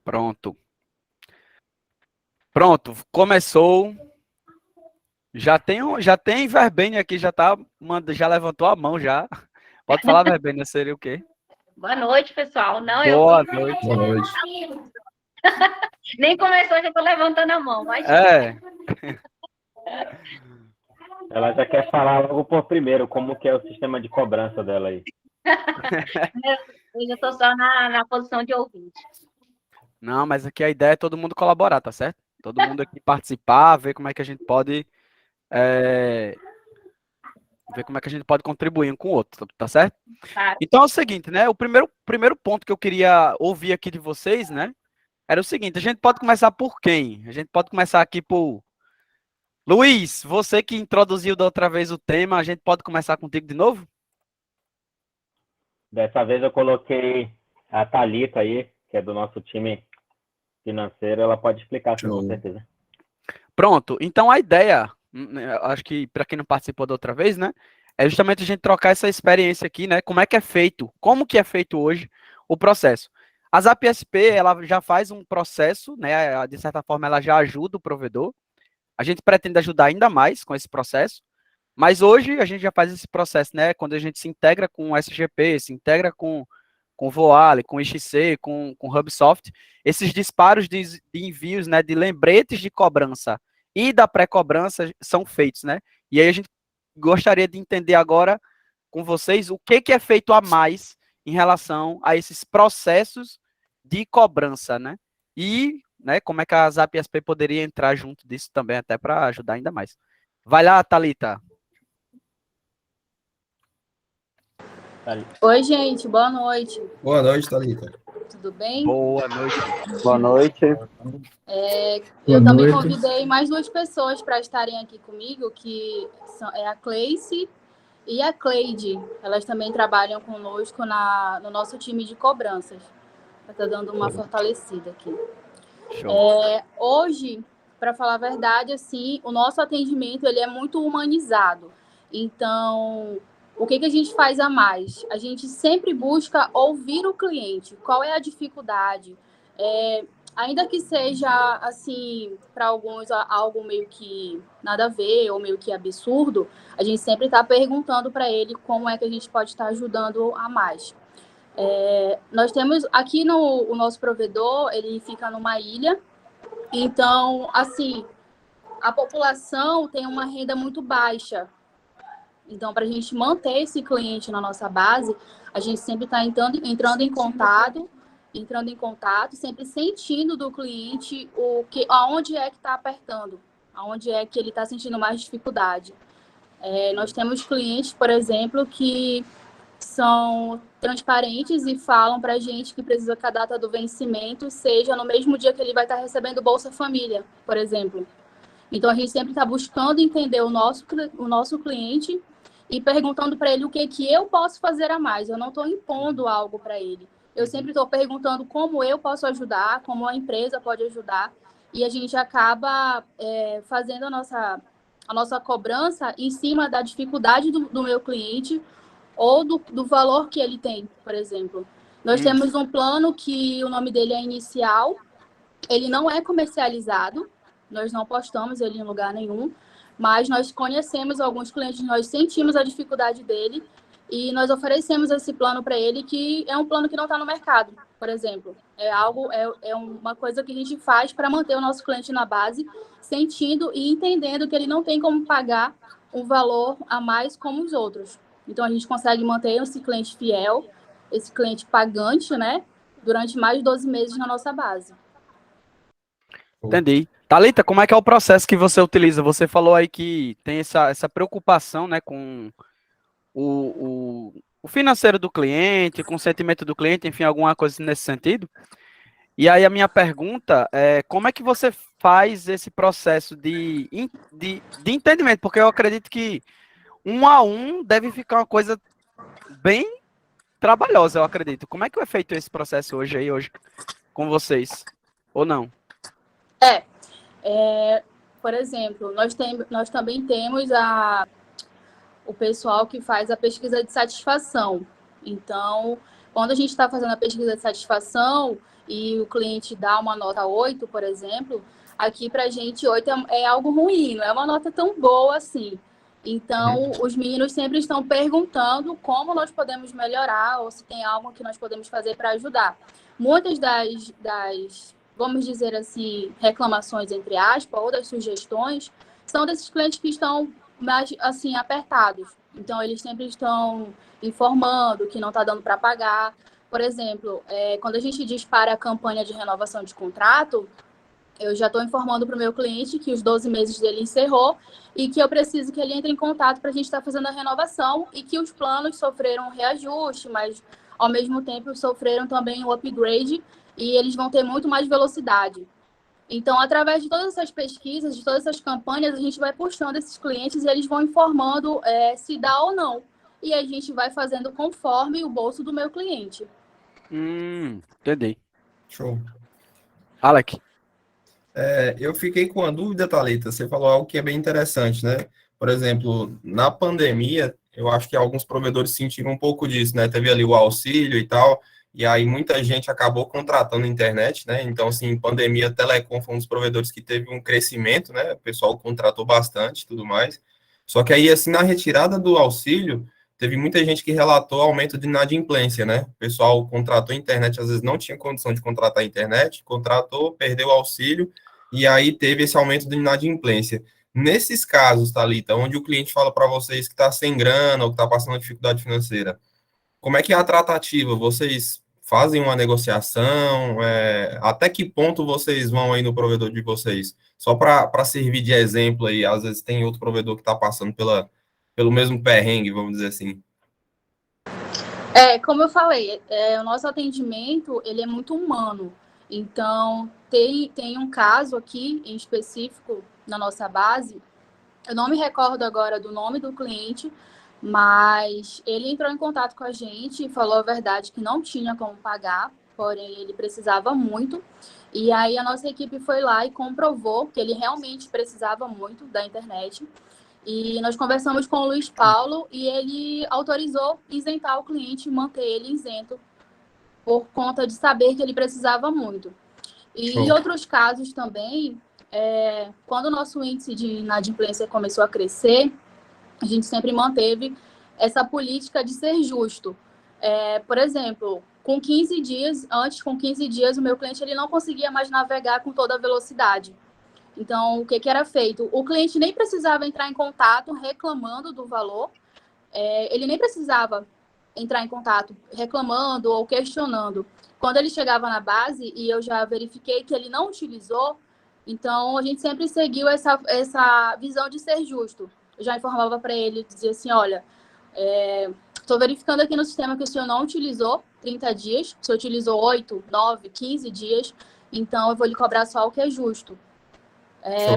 Pronto. Pronto, começou. Já tem Verbene aqui, já levantou a mão já. Pode falar, Verbene, seria o quê? Boa noite, pessoal. Não, Boa noite. Boa noite. Nem começou, já estou levantando a mão. Mas... Ela já quer falar logo por primeiro como que é o sistema de cobrança dela aí. Eu já estou só na posição de ouvinte. Não, mas aqui a ideia é todo mundo colaborar, tá certo? Todo mundo aqui participar, ver como é que a gente pode ver como é que a gente pode contribuir um com o outro, tá certo? Claro. Então é o seguinte, né? O primeiro ponto que eu queria ouvir aqui de vocês, né? Era o seguinte, a gente pode começar por quem? A gente pode começar aqui por Luiz, você que introduziu da outra vez o tema, a gente pode começar contigo de novo? Dessa vez eu coloquei a Thalita aí, que é do nosso time financeiro, ela pode explicar, sim, com certeza. Pronto, então a ideia, acho que para quem não participou da outra vez, né, é justamente a gente trocar essa experiência aqui, né, como que é feito hoje o processo. A Zap SP, ela já faz um processo, né, de certa forma ela já ajuda o provedor, a gente pretende ajudar ainda mais com esse processo, mas hoje a gente já faz esse processo, né, quando a gente se integra com o SGP, se integra com o Voale, com o XC, com o HubSoft, esses disparos de envios, né, de lembretes de cobrança e da pré-cobrança são feitos, né? E aí a gente gostaria de entender agora com vocês o que é feito a mais em relação a esses processos de cobrança, né? E, né, como é que a Zap SP poderia entrar junto disso também, até para ajudar ainda mais. Vai lá, Thalita. Oi, gente, boa noite. Boa noite, Thalita. Tudo bem? Boa noite. Boa noite. Eu também convidei mais duas pessoas para estarem aqui comigo, que é a Cleice e a Cleide. Elas também trabalham conosco no nosso time de cobranças. Está dando uma fortalecida aqui. Hoje, para falar a verdade, assim, o nosso atendimento ele é muito humanizado. Então, o que a gente faz a mais? A gente sempre busca ouvir o cliente. Qual é a dificuldade? Ainda que seja, assim, para alguns algo meio que nada a ver ou meio que absurdo, a gente sempre está perguntando para ele como é que a gente pode estar ajudando a mais. Nós temos aqui o nosso provedor, ele fica numa ilha, então, assim, a população tem uma renda muito baixa. Então, para a gente manter esse cliente na nossa base, a gente sempre está entrando em contato, sempre sentindo do cliente aonde é que está apertando, aonde é que ele está sentindo mais dificuldade. Nós temos clientes, por exemplo, que são transparentes e falam para a gente que precisa que a data do vencimento seja no mesmo dia que ele vai estar recebendo Bolsa Família, por exemplo. Então, a gente sempre está buscando entender o nosso cliente e perguntando para ele o que eu posso fazer a mais. Eu não estou impondo algo para ele. Eu sempre estou perguntando como eu posso ajudar, como a empresa pode ajudar. E a gente acaba fazendo a nossa cobrança em cima da dificuldade do meu cliente ou do valor que ele tem, por exemplo. Nós temos um plano que o nome dele é inicial, ele não é comercializado, nós não postamos ele em lugar nenhum, mas nós conhecemos alguns clientes, nós sentimos a dificuldade dele e nós oferecemos esse plano para ele, que é um plano que não está no mercado, por exemplo. É uma coisa que a gente faz para manter o nosso cliente na base, sentindo e entendendo que ele não tem como pagar um valor a mais como os outros. Então, a gente consegue manter esse cliente fiel, esse cliente pagante, né, durante mais de 12 meses na nossa base. Entendi. Thalita, como é que é o processo que você utiliza? Você falou aí que tem essa preocupação, né, com o financeiro do cliente, com o sentimento do cliente, enfim, alguma coisa nesse sentido. E aí a minha pergunta é, como é que você faz esse processo de entendimento? Porque eu acredito que 1 a 1 deve ficar uma coisa bem trabalhosa, eu acredito. Como é que é feito esse processo hoje com vocês? Ou não? Por exemplo, nós também temos o pessoal que faz a pesquisa de satisfação. Então, Quando a gente está fazendo a pesquisa de satisfação e o cliente dá uma nota 8, por exemplo, aqui para a gente 8 é algo ruim, não é uma nota tão boa assim. Então, os meninos sempre estão perguntando como nós podemos melhorar ou se tem algo que nós podemos fazer para ajudar. Muitas das, vamos dizer assim, reclamações, entre aspas, ou das sugestões, são desses clientes que estão mais, assim, apertados. Então, eles sempre estão informando que não está dando para pagar. Por exemplo, quando a gente dispara a campanha de renovação de contrato, eu já estou informando para o meu cliente que os 12 meses dele encerrou e que eu preciso que ele entre em contato para a gente estar fazendo a renovação e que os planos sofreram um reajuste, mas ao mesmo tempo sofreram também um upgrade e eles vão ter muito mais velocidade. Então, através de todas essas pesquisas, de todas essas campanhas, a gente vai puxando esses clientes e eles vão informando se dá ou não. E a gente vai fazendo conforme o bolso do meu cliente. Entendi. Show. Alec. Eu fiquei com uma dúvida, Thalita. Você falou algo que é bem interessante, né? Por exemplo, na pandemia, eu acho que alguns provedores sentiram um pouco disso, né? Teve ali o auxílio e tal, e aí muita gente acabou contratando internet, né? Então, assim, pandemia, Telecom foi um dos provedores que teve um crescimento, né? O pessoal contratou bastante e tudo mais. Só que aí, assim, na retirada do auxílio, teve muita gente que relatou aumento de inadimplência, né? O pessoal contratou internet, às vezes não tinha condição de contratar internet, contratou, perdeu o auxílio, e aí teve esse aumento de inadimplência. Nesses casos, Thalita, onde o cliente fala para vocês que está sem grana ou que está passando dificuldade financeira, como é que é a tratativa? Vocês fazem uma negociação? Até que ponto vocês vão aí no provedor de vocês? Só para servir de exemplo aí, às vezes tem outro provedor que está passando pelo mesmo perrengue, vamos dizer assim. Como eu falei, o nosso atendimento ele é muito humano. Então, tem um caso aqui em específico na nossa base, eu não me recordo agora do nome do cliente, mas ele entrou em contato com a gente e falou a verdade que não tinha como pagar, porém ele precisava muito. E aí a nossa equipe foi lá e comprovou que ele realmente precisava muito da internet. E nós conversamos com o Luiz Paulo e ele autorizou isentar o cliente e manter ele isento por conta de saber que ele precisava muito. E em outros casos também, quando o nosso índice de inadimplência começou a crescer, a gente sempre manteve essa política de ser justo. Por exemplo, com 15 dias, o meu cliente ele não conseguia mais navegar com toda a velocidade. Então, o que era feito? O cliente nem precisava entrar em contato reclamando do valor, ele nem precisava entrar em contato reclamando ou questionando. Quando ele chegava na base e eu já verifiquei que ele não utilizou, então a gente sempre seguiu essa visão de ser justo. Eu já informava para ele, dizia assim, olha, estou verificando aqui no sistema que o senhor não utilizou 30 dias, o senhor utilizou 8, 9, 15 dias, então eu vou lhe cobrar só o que é justo.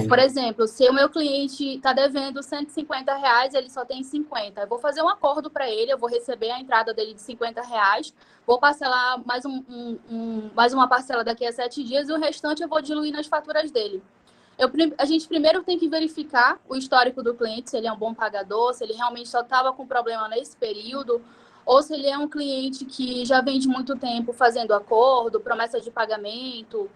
Por exemplo, se o meu cliente está devendo R$150, ele só tem 50. Eu vou fazer um acordo para ele, eu vou receber a entrada dele de R$50, vou parcelar mais uma parcela daqui a 7 dias e o restante eu vou diluir nas faturas dele. A gente primeiro tem que verificar o histórico do cliente, se ele é um bom pagador, se ele realmente só estava com problema nesse período, ou se ele é um cliente que já vem de muito tempo fazendo acordo, promessa de pagamento.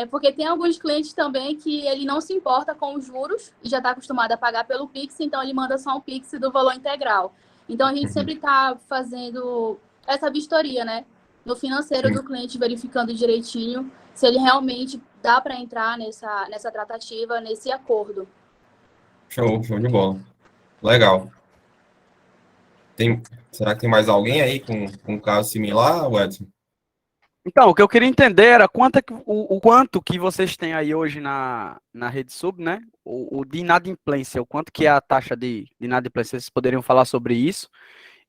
Porque tem alguns clientes também que ele não se importa com os juros e já está acostumado a pagar pelo Pix, então ele manda só um Pix do valor integral. Então a gente sempre está fazendo essa vistoria, né? No financeiro do cliente, verificando direitinho se ele realmente dá para entrar nessa tratativa, nesse acordo. Show de bola. Legal. Será que tem mais alguém aí com um caso similar, Edson? Então, o que eu queria entender era o quanto que vocês têm aí hoje na rede sub, né? O de inadimplência, o quanto que é a taxa de inadimplência, vocês poderiam falar sobre isso.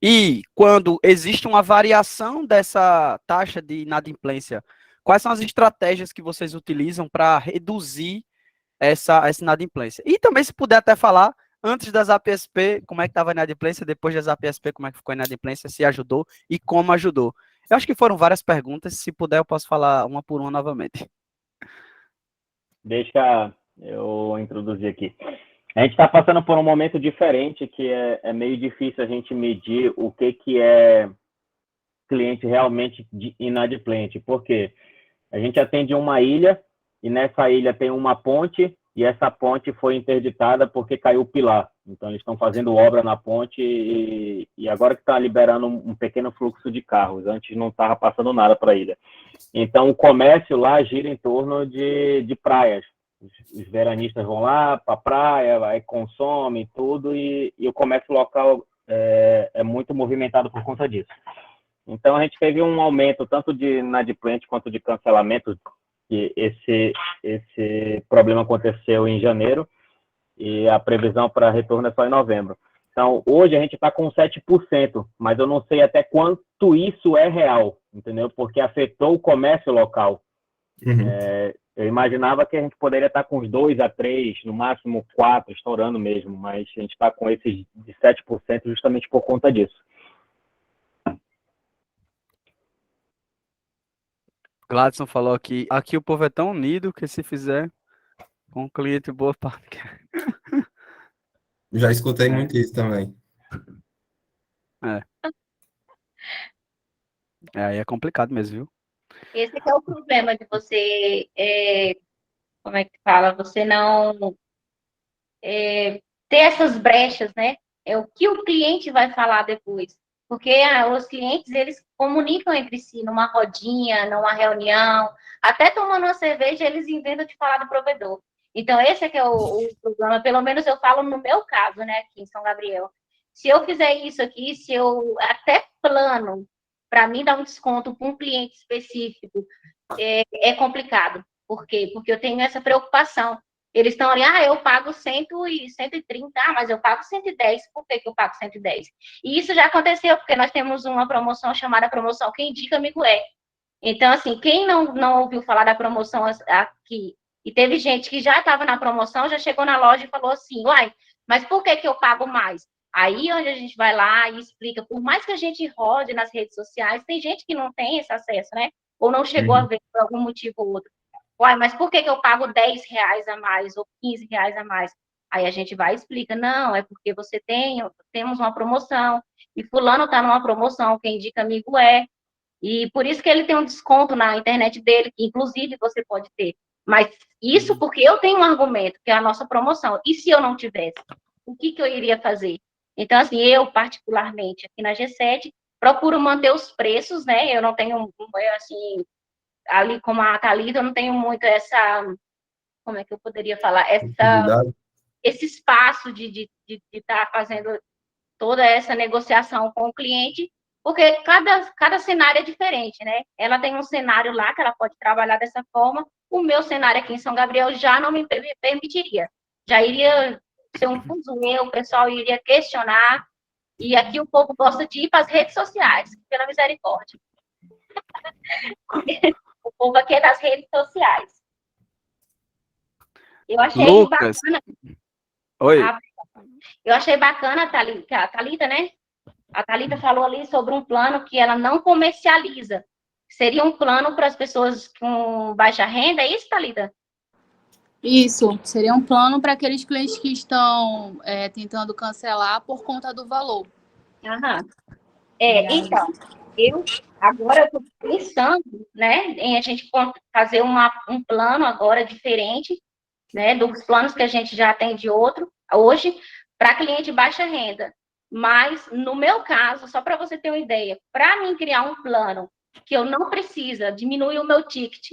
E quando existe uma variação dessa taxa de inadimplência, quais são as estratégias que vocês utilizam para reduzir essa inadimplência? E também, se puder até falar, antes das APSP, como é que estava a inadimplência, depois das APSP, como é que ficou a inadimplência, se ajudou e como ajudou. Eu acho que foram várias perguntas, se puder eu posso falar uma por uma novamente. Deixa eu introduzir aqui. A gente está passando por um momento diferente, que é meio difícil a gente medir o que cliente realmente inadimplente. Por quê? A gente atende uma ilha, e nessa ilha tem uma ponte, e essa ponte foi interditada porque caiu o pilar. Então, eles estão fazendo obra na ponte e agora que está liberando um pequeno fluxo de carros. Antes não estava passando nada para a ilha. Então, o comércio lá gira em torno de praias. Os veranistas vão lá para a praia, aí consomem tudo, e o comércio local é muito movimentado por conta disso. Então, a gente teve um aumento tanto de inadimplente quanto de cancelamento, que esse problema aconteceu em janeiro, e a previsão para retorno é só em novembro. Então, hoje a gente está com 7%, mas eu não sei até quanto isso é real, entendeu? Porque afetou o comércio local. Uhum. Eu imaginava que a gente poderia estar com uns 2 a 3, no máximo 4, estourando mesmo, mas a gente está com esses de 7% justamente por conta disso. Gladson falou aqui o povo é tão unido que se fizer com um cliente boa parte. Já escutei muito isso também. Aí é complicado mesmo, viu? Esse que é o problema de você, como é que fala? Você não ter essas brechas, né? É o que o cliente vai falar depois. Porque os clientes, eles comunicam entre si numa rodinha, numa reunião, até tomando uma cerveja, eles inventam de falar do provedor. Então, esse é que é o problema. Pelo menos eu falo no meu caso, né, aqui em São Gabriel. Se eu fizer isso aqui, se eu até plano para mim dar um desconto para um cliente específico, é complicado. Por quê? Porque eu tenho essa preocupação. Eles estão ali, eu pago 100 e 130, mas eu pago 110. Por que eu pago 110? E isso já aconteceu, porque nós temos uma promoção chamada promoção Quem Indica Amigo É. Então, assim, quem não ouviu falar da promoção aqui, e teve gente que já estava na promoção, já chegou na loja e falou assim, uai, mas por que eu pago mais? Aí onde a gente vai lá e explica, por mais que a gente rode nas redes sociais, tem gente que não tem esse acesso, né? Ou não chegou a ver por algum motivo ou outro. Uai, mas por que eu pago R$10 a mais ou R$15 a mais? Aí a gente vai e explica, não, é porque temos uma promoção, e fulano está numa promoção, quem indica amigo é, e por isso que ele tem um desconto na internet dele, que inclusive você pode ter. Mas isso porque eu tenho um argumento, que é a nossa promoção. E se eu não tivesse? O que eu iria fazer? Então, assim, eu particularmente aqui na G7, procuro manter os preços, né? Eu não tenho, assim, ali como a Thalita, eu não tenho muito essa, como é que eu poderia falar? Esse espaço de estar fazendo toda essa negociação com o cliente, porque cada cenário é diferente, né? Ela tem um cenário lá que ela pode trabalhar dessa forma, o meu cenário aqui em São Gabriel já não me permitiria. Já iria ser um fuzuê, o pessoal iria questionar, e aqui o povo gosta de ir para as redes sociais, pela misericórdia. O povo aqui é das redes sociais. Eu achei Lucas. bacana. Oi. Eu achei bacana, a Thalita, né? A Thalita falou ali sobre um plano que ela não comercializa. Seria um plano para as pessoas com baixa renda, é isso, Thalita? Isso, seria um plano para aqueles clientes que estão tentando cancelar por conta do valor. Aham. Então, agora eu estou pensando, né, em a gente fazer um plano agora diferente, né, dos planos que a gente já atende hoje, para cliente de baixa renda. Mas, no meu caso, só para você ter uma ideia, para mim criar um plano que eu não precisa diminuir o meu ticket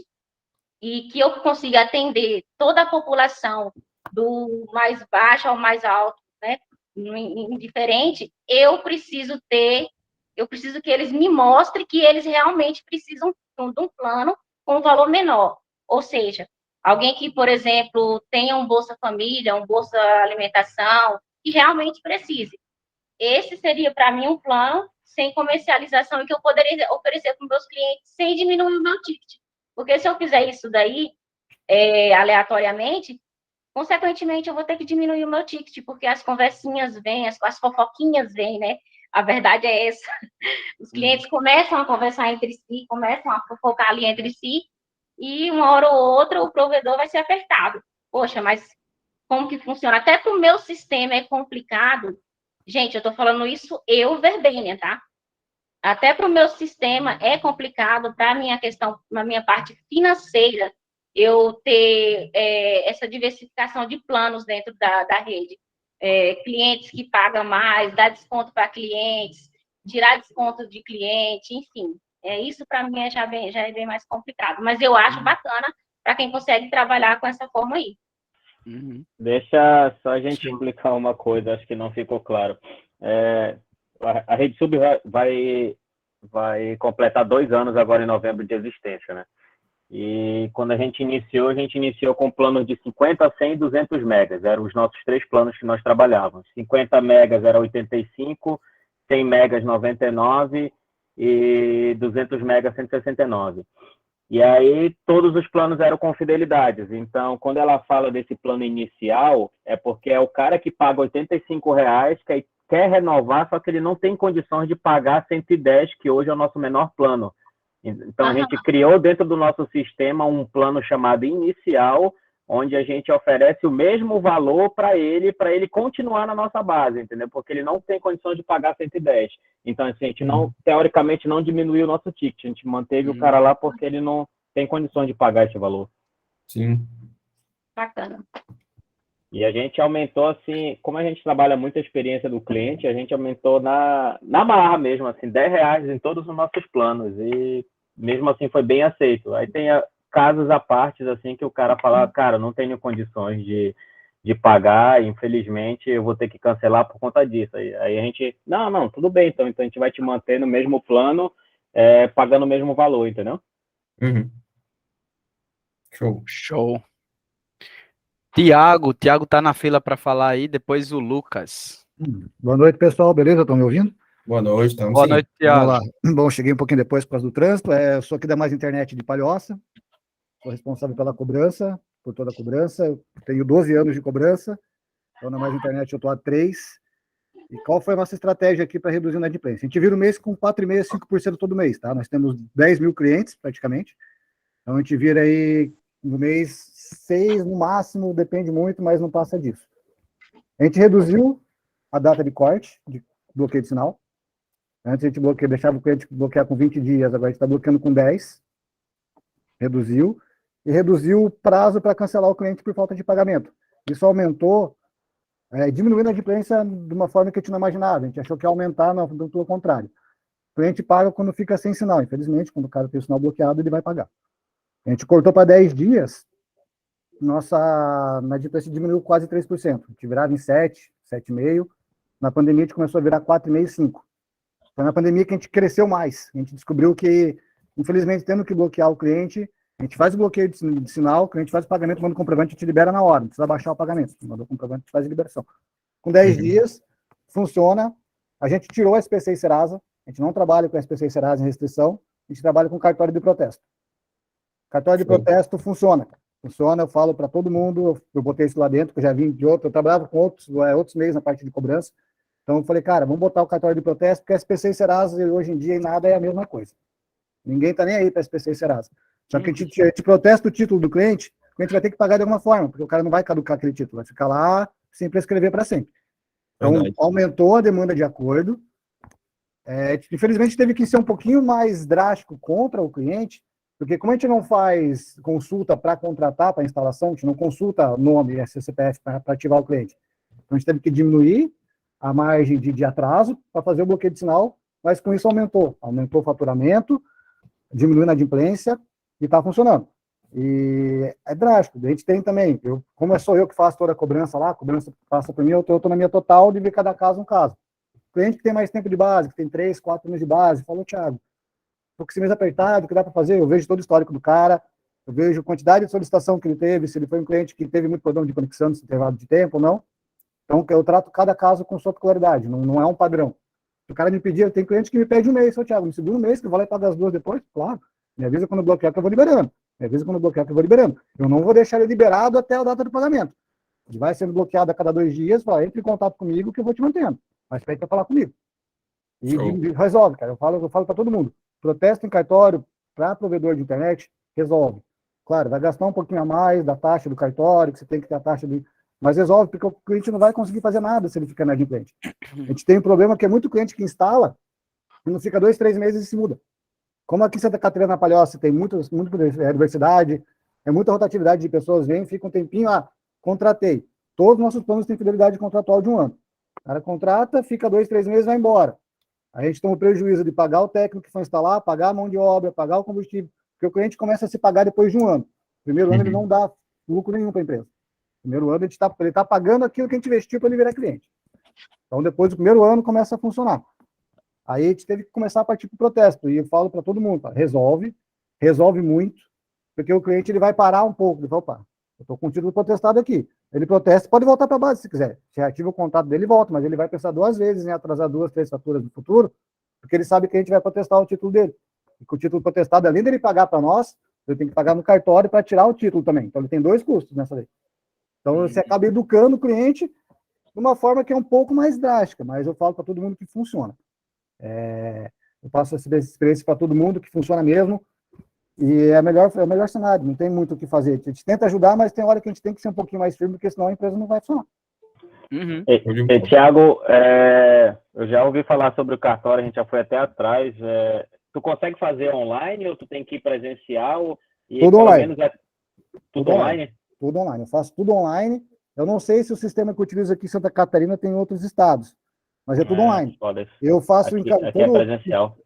e que eu consiga atender toda a população, do mais baixo ao mais alto, né, indiferente, eu preciso que eles me mostrem que eles realmente precisam de um plano com um valor menor. Ou seja, alguém que, por exemplo, tenha um Bolsa Família, um Bolsa Alimentação, que realmente precise. Esse seria, para mim, um plano sem comercialização e que eu poderia oferecer para os meus clientes sem diminuir o meu ticket. Porque se eu fizer isso daí, aleatoriamente, consequentemente, eu vou ter que diminuir o meu ticket, porque as conversinhas vêm, as fofoquinhas vêm, né? A verdade é essa. Os clientes começam a conversar entre si, começam a fofocar ali entre si, e uma hora ou outra o provedor vai ser apertado. Poxa, mas como que funciona? Até para o meu sistema é complicado. Gente, eu estou falando isso, Verbênia, tá? Até para o meu sistema é complicado, para a minha questão, na minha parte financeira, eu ter essa diversificação de planos dentro da rede. Clientes que pagam mais, dar desconto para clientes, tirar desconto de cliente, enfim. Isso para mim já é bem mais complicado. Mas eu acho bacana para quem consegue trabalhar com essa forma aí. Uhum. Deixa só a gente explicar uma coisa, acho que não ficou claro. A Rede Sub vai completar 2 anos agora em novembro de existência, né? E quando a gente iniciou com planos de 50, 100 e 200 megas. Eram os nossos 3 planos que nós trabalhávamos. 50 megas era 85, 100 megas 99 e 200 megas 169. E aí todos os planos eram com fidelidades. Então, quando ela fala desse plano inicial, é porque é o cara que paga R$85, que quer renovar, só que ele não tem condições de pagar 110, que hoje é o nosso menor plano. Então, a gente criou dentro do nosso sistema um plano chamado inicial, onde a gente oferece o mesmo valor para ele continuar na nossa base, entendeu? Porque ele não tem condições de pagar 110. Então, assim, a gente não, teoricamente, não diminuiu o nosso ticket. A gente manteve o cara lá porque ele não tem condições de pagar esse valor. Sim. Bacana. E a gente aumentou, assim, como a gente trabalha muito a experiência do cliente, a gente aumentou na marra mesmo, assim, R$10 em todos os nossos planos. E mesmo assim foi bem aceito. Aí tem casos à parte, assim, que o cara fala, cara, não tenho condições de pagar, infelizmente eu vou ter que cancelar por conta disso. Aí a gente, não, tudo bem, então a gente vai te manter no mesmo plano, pagando o mesmo valor, entendeu? Uhum. Show. Show. Tiago tá na fila para falar aí, depois o Lucas. Boa noite, pessoal, beleza? Estão me ouvindo? Boa noite, estamos Boa sim. noite, Vamos Tiago. lá. Bom, cheguei um pouquinho depois por causa do trânsito. Eu sou aqui da Mais Internet de Palhoça, sou responsável pela cobrança, por toda a cobrança. Eu tenho 12 anos de cobrança, então na Mais Internet eu estou há 3. E qual foi a nossa estratégia aqui para reduzir o inadimplência? A gente vira o mês com 4,5%, 5% todo mês, tá? Nós temos 10 mil clientes, praticamente. Então a gente vira aí no mês 6 no máximo, depende muito, mas não passa disso. A gente reduziu a data de corte, de bloqueio de sinal. Antes a gente deixava o cliente bloquear com 20 dias, agora a gente está bloqueando com 10. Reduziu. E reduziu o prazo para cancelar o cliente por falta de pagamento. Isso aumentou, diminuindo a inadimplência de uma forma que a gente não imaginava. A gente achou que ia aumentar, não, pelo contrário. O cliente paga quando fica sem sinal. Infelizmente, quando o cara tem o sinal bloqueado, ele vai pagar. A gente cortou para 10 dias, nossa inadimplência diminuiu quase 3%. A gente virava em 7, 7,5%. Na pandemia, a gente começou a virar 4,5%, 5%. Foi na pandemia que a gente cresceu mais. A gente descobriu que, infelizmente, tendo que bloquear o cliente, a gente faz o bloqueio de sinal, o cliente faz o pagamento, manda o comprovante, a gente libera na hora, não precisa baixar o pagamento. Mandou o comprovante, a gente faz a liberação. Com 10 dias, funciona. A gente tirou a SPC e Serasa, a gente não trabalha com a SPC e Serasa em restrição, a gente trabalha com cartório de protesto. Cartório de protesto funciona. Funciona, eu falo para todo mundo, eu botei isso lá dentro, que eu já vim de outro, eu trabalhava com outros meios na parte de cobrança. Então eu falei, cara, vamos botar o cartório de protesto, porque a SPC e Serasa hoje em dia em nada é a mesma coisa. Ninguém está nem aí para a SPC e Serasa. Só que a gente protesta o título do cliente vai ter que pagar de alguma forma, porque o cara não vai caducar aquele título, vai ficar lá sem prescrever para sempre. Então, aumentou a demanda de acordo. Infelizmente, teve que ser um pouquinho mais drástico contra o cliente, porque como a gente não faz consulta para contratar, para instalação, a gente não consulta nome e CPF para ativar o cliente. Então, a gente teve que diminuir a margem de atraso para fazer o bloqueio de sinal, mas com isso aumentou o faturamento, diminuiu a inadimplência e está funcionando. E é drástico. A gente tem também, como sou eu que faço toda a cobrança lá, a cobrança passa por mim, eu estou na minha total de ver cada caso um caso. O cliente que tem mais tempo de base, que tem 3, 4 meses de base, falou, Thiago, estou com esse mês apertado, o que dá para fazer? Eu vejo todo o histórico do cara, eu vejo a quantidade de solicitação que ele teve, se ele foi um cliente que teve muito problema de conexão nesse intervalo de tempo ou não. Então, eu trato cada caso com sua peculiaridade, não é um padrão. Se o cara me pedir, tem cliente que me pede um mês, Thiago, no segundo mês, que eu vou lá e pago as 2 depois, claro. Me avisa quando bloquear que eu vou liberando. Eu não vou deixar ele liberado até a data do pagamento. Ele vai sendo bloqueado a cada 2 dias, fala, entre em contato comigo que eu vou te mantendo. Mas pede para falar comigo. E resolve, cara. Eu falo para todo mundo. Protesto em cartório para provedor de internet, resolve. Claro, vai gastar um pouquinho a mais da taxa do cartório, que você tem que ter a taxa de... Mas resolve, porque o cliente não vai conseguir fazer nada se ele ficar inadimplente. A gente tem um problema que é muito cliente que instala e não fica 2, 3 meses e se muda. Como aqui em Santa Catarina, na Palhoça, tem muita diversidade, é muita rotatividade de pessoas, vêm, fica um tempinho, contratei. Todos os nossos planos têm fidelidade contratual de 1 ano. O cara contrata, fica 2, 3 meses, vai embora. A gente tem o prejuízo de pagar o técnico que foi instalar, pagar a mão de obra, pagar o combustível, porque o cliente começa a se pagar depois de 1 ano. Primeiro ano ele não dá lucro nenhum para a empresa. Primeiro ano ele está pagando aquilo que a gente investiu para ele virar cliente. Então, depois do primeiro ano, começa a funcionar. Aí a gente teve que começar a partir para o protesto. E eu falo para todo mundo, resolve muito, porque o cliente ele vai parar um pouco. Ele fala, opa, eu estou com o título protestado aqui. Ele protesta, pode voltar para a base se quiser. Se ativa o contrato dele, volta, mas ele vai pensar 2 vezes em atrasar 2, 3 faturas no futuro, porque ele sabe que a gente vai protestar o título dele. E que o título protestado, além dele pagar para nós, ele tem que pagar no cartório para tirar o título também. Então, ele tem 2 custos nessa lei. Então, você acaba educando o cliente de uma forma que é um pouco mais drástica, mas eu falo para todo mundo que funciona. Eu passo essa experiência para todo mundo que funciona mesmo, e é o melhor cenário, não tem muito o que fazer. A gente tenta ajudar, mas tem hora que a gente tem que ser um pouquinho mais firme, porque senão a empresa não vai funcionar. Tiago, eu já ouvi falar sobre o cartório, a gente já foi até atrás. Tu consegue fazer online ou tu tem que ir presencial? E Tudo online. Tudo online? Tudo online. Eu faço tudo online. Eu não sei se o sistema que eu utilizo aqui em Santa Catarina tem em outros estados, mas é tudo online. Eu faço aqui é presencial.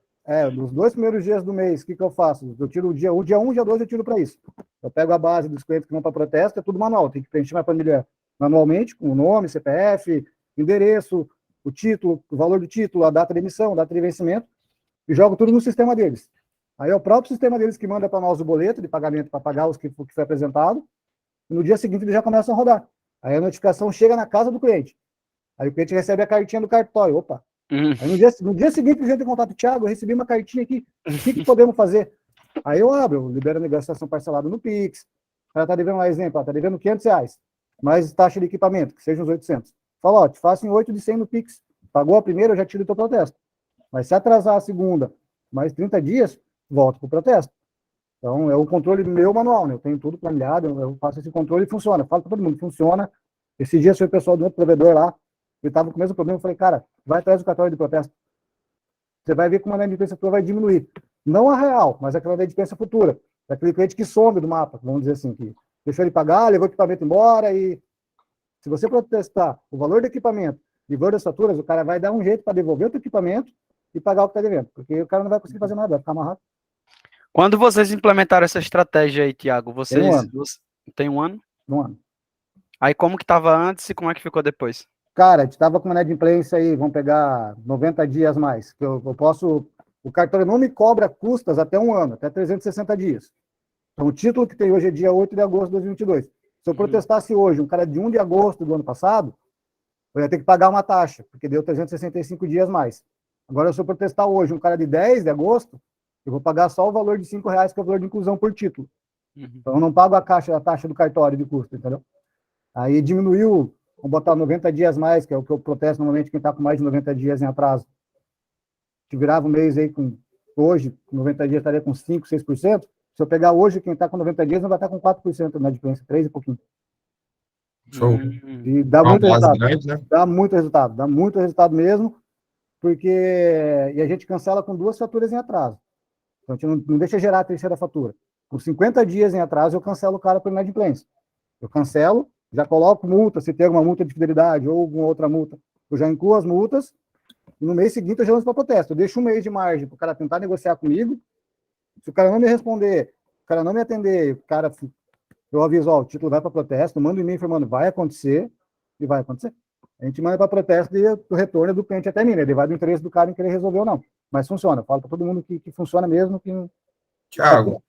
Nos 2 primeiros dias do mês, o que eu faço? Eu tiro o dia 1, dia 2 eu tiro para isso. Eu pego a base dos clientes que vão para protesto, é tudo manual. Tem que preencher minha planilha manualmente, com o nome, CPF, endereço, o título, o valor do título, a data de emissão, a data de vencimento, e jogo tudo no sistema deles. Aí é o próprio sistema deles que manda para nós o boleto de pagamento para pagar o que foi apresentado, e no dia seguinte eles já começam a rodar. Aí a notificação chega na casa do cliente. Aí o cliente recebe a cartinha do cartório. Opa! Aí no dia seguinte ele entra em contato, Thiago, eu recebi uma cartinha aqui, o que podemos fazer? Aí eu abro, eu libero a negociação parcelada no Pix, o cara está devendo um exemplo, está devendo R$500, mais taxa de equipamento, que seja uns 800. Fala, te faço em 8 de 100 no Pix. Pagou a primeira, eu já tiro o teu protesto. Mas se atrasar a segunda, mais 30 dias, volta para o protesto. Então, é o controle do meu manual, né? Eu tenho tudo planilhado, eu faço esse controle e funciona. Falo para todo mundo, funciona. Esse dia foi o pessoal do outro provedor lá, ele estava com o mesmo problema, eu falei, cara, vai atrás do cartório de protesto. Você vai ver como a inadimplência futura vai diminuir. Não a real, mas aquela inadimplência futura. Daquele cliente que some do mapa, vamos dizer assim, que deixou ele pagar, levou o equipamento embora e se você protestar o valor do equipamento e o valor das faturas, o cara vai dar um jeito para devolver o equipamento e pagar o que está devendo, porque o cara não vai conseguir fazer nada, vai ficar amarrado. Quando vocês implementaram essa estratégia aí, Thiago, tem 1 ano? 1 ano. Aí como que estava antes e como é que ficou depois? Cara, a gente estava com uma inadimplência aí, vamos pegar 90 dias mais, que eu posso, o cartório não me cobra custas até 1 ano, até 360 dias. Então, o título que tem hoje é dia 8 de agosto de 2022. Se eu protestasse hoje, um cara de 1 de agosto do ano passado, eu ia ter que pagar uma taxa, porque deu 365 dias mais. Agora, se eu protestar hoje, um cara de 10 de agosto, eu vou pagar só o valor de R$5, que é o valor de inclusão por título. Então, eu não pago a taxa do cartório de custo, entendeu? Aí diminuiu, vamos botar 90 dias mais, que é o que eu protesto normalmente quem está com mais de 90 dias em atraso. Se virava um mês aí hoje, 90 dias estaria com 5%, 6%. Se eu pegar hoje, quem está com 90 dias, não vai estar com 4% na diferença, 3 e pouquinho. Show. E dá muito resultado. Grande, né? Dá muito resultado mesmo, porque e a gente cancela com 2 faturas em atraso. Então, a gente não deixa gerar a terceira fatura. Com 50 dias em atraso, eu cancelo o cara por inadimplência. Eu cancelo, já coloco multa, se tem alguma multa de fidelidade ou alguma outra multa, eu já incluo as multas, e no mês seguinte eu já lanço para protesto. Eu deixo 1 mês de margem para o cara tentar negociar comigo. Se o cara não me responder, o cara não me atender, eu aviso, o título vai para protesto, mando um e-mail informando, vai acontecer, e vai acontecer. A gente manda para protesto e o retorno é do cliente até mim, né? Ele vai do interesse do cara em querer resolver ou não. Mas funciona, eu falo para todo mundo que funciona mesmo. Thiago,